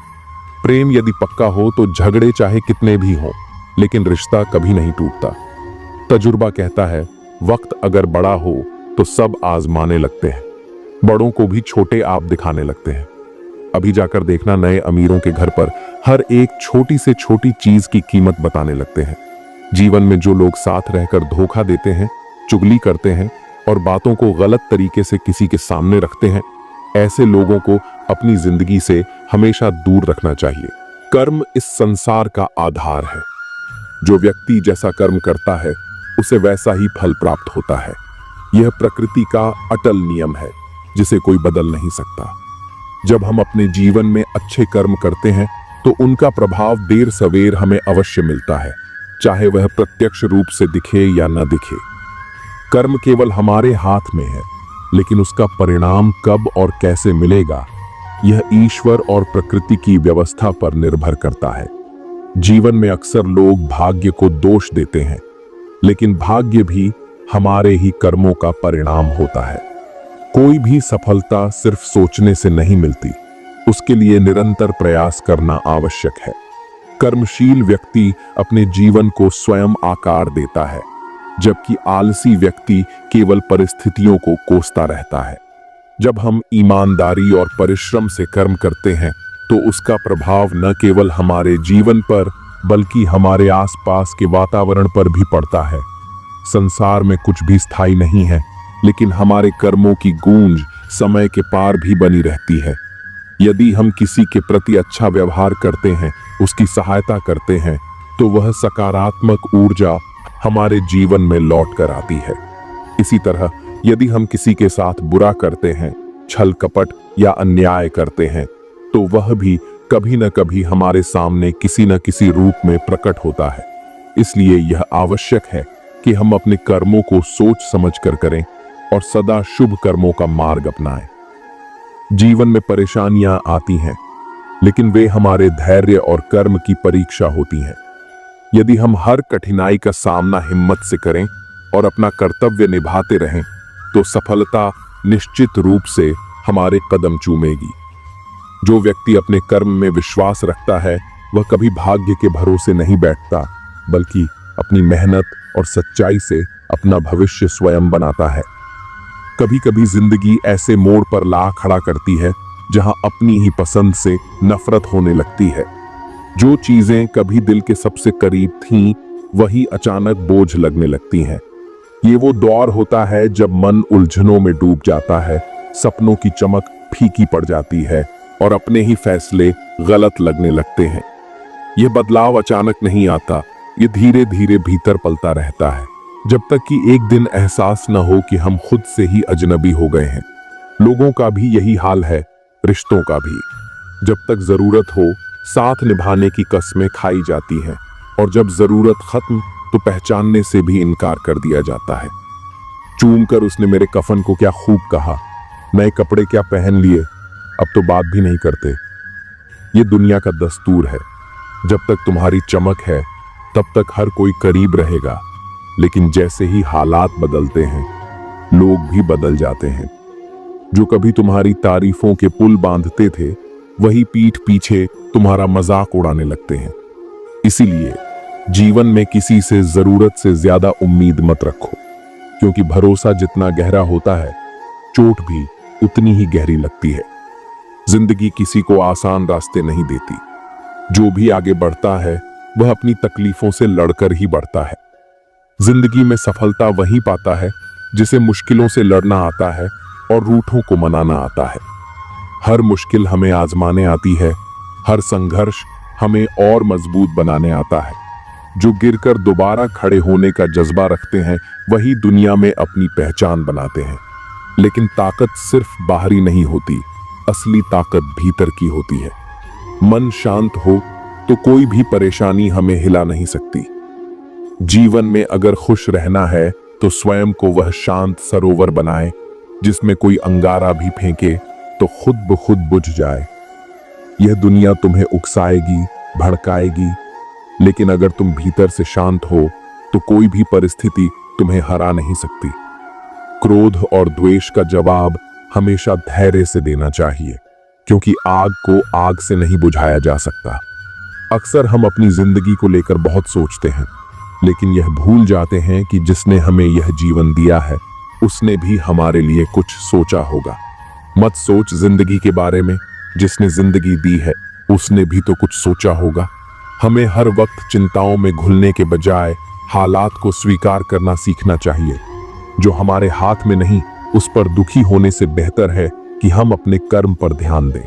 प्रेम यदि पक्का हो तो झगड़े चाहे कितने भी हों, लेकिन रिश्ता कभी नहीं टूटता। तजुर्बा कहता है वक्त अगर बड़ा हो तो सब आजमाने लगते हैं, बड़ों को भी छोटे आप दिखाने लगते हैं। अभी जाकर देखना, नए अमीरों के घर पर हर एक छोटी से छोटी चीज की कीमत बताने लगते हैं। जीवन में जो लोग साथ रहकर धोखा देते हैं, चुगली करते हैं और बातों को गलत तरीके से किसी के सामने रखते हैं, ऐसे लोगों को अपनी जिंदगी से हमेशा दूर रखना चाहिए। कर्म इस संसार का आधार है। जो व्यक्ति जैसा कर्म करता है उसे वैसा ही फल प्राप्त होता है। यह प्रकृति का अटल नियम है जिसे कोई बदल नहीं सकता। जब हम अपने जीवन में अच्छे कर्म करते हैं तो उनका प्रभाव देर सवेर हमें अवश्य मिलता है, चाहे वह प्रत्यक्ष रूप से दिखे या न दिखे। कर्म केवल हमारे हाथ में है, लेकिन उसका परिणाम कब और कैसे मिलेगा यह ईश्वर और प्रकृति की व्यवस्था पर निर्भर करता है। जीवन में अक्सर लोग भाग्य को दोष देते हैं, लेकिन भाग्य भी हमारे ही कर्मों का परिणाम होता है। कोई भी सफलता सिर्फ सोचने से नहीं मिलती, उसके लिए निरंतर प्रयास करना आवश्यक है। कर्मशील व्यक्ति अपने जीवन को स्वयं आकार देता है, जबकि आलसी व्यक्ति केवल परिस्थितियों को कोसता रहता है। जब हम ईमानदारी और परिश्रम से कर्म करते हैं तो उसका प्रभाव न केवल हमारे जीवन पर बल्कि हमारे आसपास के वातावरण पर भी पड़ता है। संसार में कुछ भी स्थायी नहीं है, लेकिन हमारे कर्मों की गूंज समय के पार भी बनी रहती है। यदि हम किसी के प्रति अच्छा व्यवहार करते हैं, उसकी सहायता करते हैं, तो वह सकारात्मक ऊर्जा हमारे जीवन में लौट कर आती है। इसी तरह यदि हम किसी के साथ बुरा करते हैं, छल कपट या अन्याय करते हैं, तो वह भी कभी न कभी हमारे सामने किसी न किसी रूप में प्रकट होता है। इसलिए यह आवश्यक है कि हम अपने कर्मों को सोच समझ कर करें और सदा शुभ कर्मों का मार्ग अपनाएं। जीवन में परेशानियां आती हैं, लेकिन वे हमारे धैर्य और कर्म की परीक्षा होती हैं। यदि हम हर कठिनाई का सामना हिम्मत से करें और अपना कर्तव्य निभाते रहें, तो सफलता निश्चित रूप से हमारे कदम चूमेगी। जो व्यक्ति अपने कर्म में विश्वास रखता है, वह कभी भाग्य के भरोसे नहीं बैठता, बल्कि अपनी मेहनत और सच्चाई से अपना भविष्य स्वयं बनाता है। कभी कभी जिंदगी ऐसे मोड़ पर ला खड़ा करती है जहां अपनी ही पसंद से नफरत होने लगती है। जो चीजें कभी दिल के सबसे करीब थीं, वही अचानक बोझ लगने लगती हैं। ये वो दौर होता है जब मन उलझनों में डूब जाता है, सपनों की चमक फीकी पड़ जाती है और अपने ही फैसले गलत लगने लगते हैं। यह बदलाव अचानक नहीं आता, ये धीरे धीरे भीतर पलता रहता है, जब तक कि एक दिन एहसास न हो कि हम खुद से ही अजनबी हो गए हैं। लोगों का भी यही हाल है, रिश्तों का भी। जब तक जरूरत हो, साथ निभाने की कस्में खाई जाती हैं, और जब जरूरत खत्म तो पहचानने से भी इनकार कर दिया जाता है। चूम कर उसने मेरे कफन को क्या खूब कहा, नए कपड़े क्या पहन लिए, अब तो बात भी नहीं करते। ये दुनिया का दस्तूर है। जब तक तुम्हारी चमक है, तब तक हर कोई करीब रहेगा, लेकिन जैसे ही हालात बदलते हैं, लोग भी बदल जाते हैं। जो कभी तुम्हारी तारीफों के पुल बांधते थे, वही पीठ पीछे तुम्हारा मजाक उड़ाने लगते हैं। इसीलिए जीवन में किसी से जरूरत से ज्यादा उम्मीद मत रखो, क्योंकि भरोसा जितना गहरा होता है, चोट भी उतनी ही गहरी लगती है। जिंदगी किसी को आसान रास्ते नहीं देती। जो भी आगे बढ़ता है, वह अपनी तकलीफों से लड़कर ही बढ़ता है। जिंदगी में सफलता वही पाता है जिसे मुश्किलों से लड़ना आता है और रूठों को मनाना आता है। हर मुश्किल हमें आजमाने आती है, हर संघर्ष हमें और मजबूत बनाने आता है। जो गिरकर दोबारा खड़े होने का जज्बा रखते हैं, वही दुनिया में अपनी पहचान बनाते हैं। लेकिन ताकत सिर्फ बाहरी नहीं होती, असली ताकत भीतर की होती है। मन शांत हो तो कोई भी परेशानी हमें हिला नहीं सकती। जीवन में अगर खुश रहना है, तो स्वयं को वह शांत सरोवर बनाए, जिसमें कोई अंगारा भी फेंके तो खुद ब खुद बुझ जाए। यह दुनिया तुम्हें उकसाएगी, भड़काएगी, लेकिन अगर तुम भीतर से शांत हो, तो कोई भी परिस्थिति तुम्हें हरा नहीं सकती। क्रोध और द्वेष का जवाब हमेशा धैर्य से देना चाहिए, क्योंकि आग को आग से नहीं बुझाया जा सकता। अक्सर हम अपनी जिंदगी को लेकर बहुत सोचते हैं, लेकिन यह भूल जाते हैं कि जिसने हमें यह जीवन दिया है, उसने भी हमारे लिए कुछ सोचा होगा। मत सोच जिंदगी के बारे में, जिसने जिंदगी दी है उसने भी तो कुछ सोचा होगा। हमें हर वक्त चिंताओं में घुलने के बजाय हालात को स्वीकार करना सीखना चाहिए। जो हमारे हाथ में नहीं, उस पर दुखी होने से बेहतर है कि हम अपने कर्म पर ध्यान दें।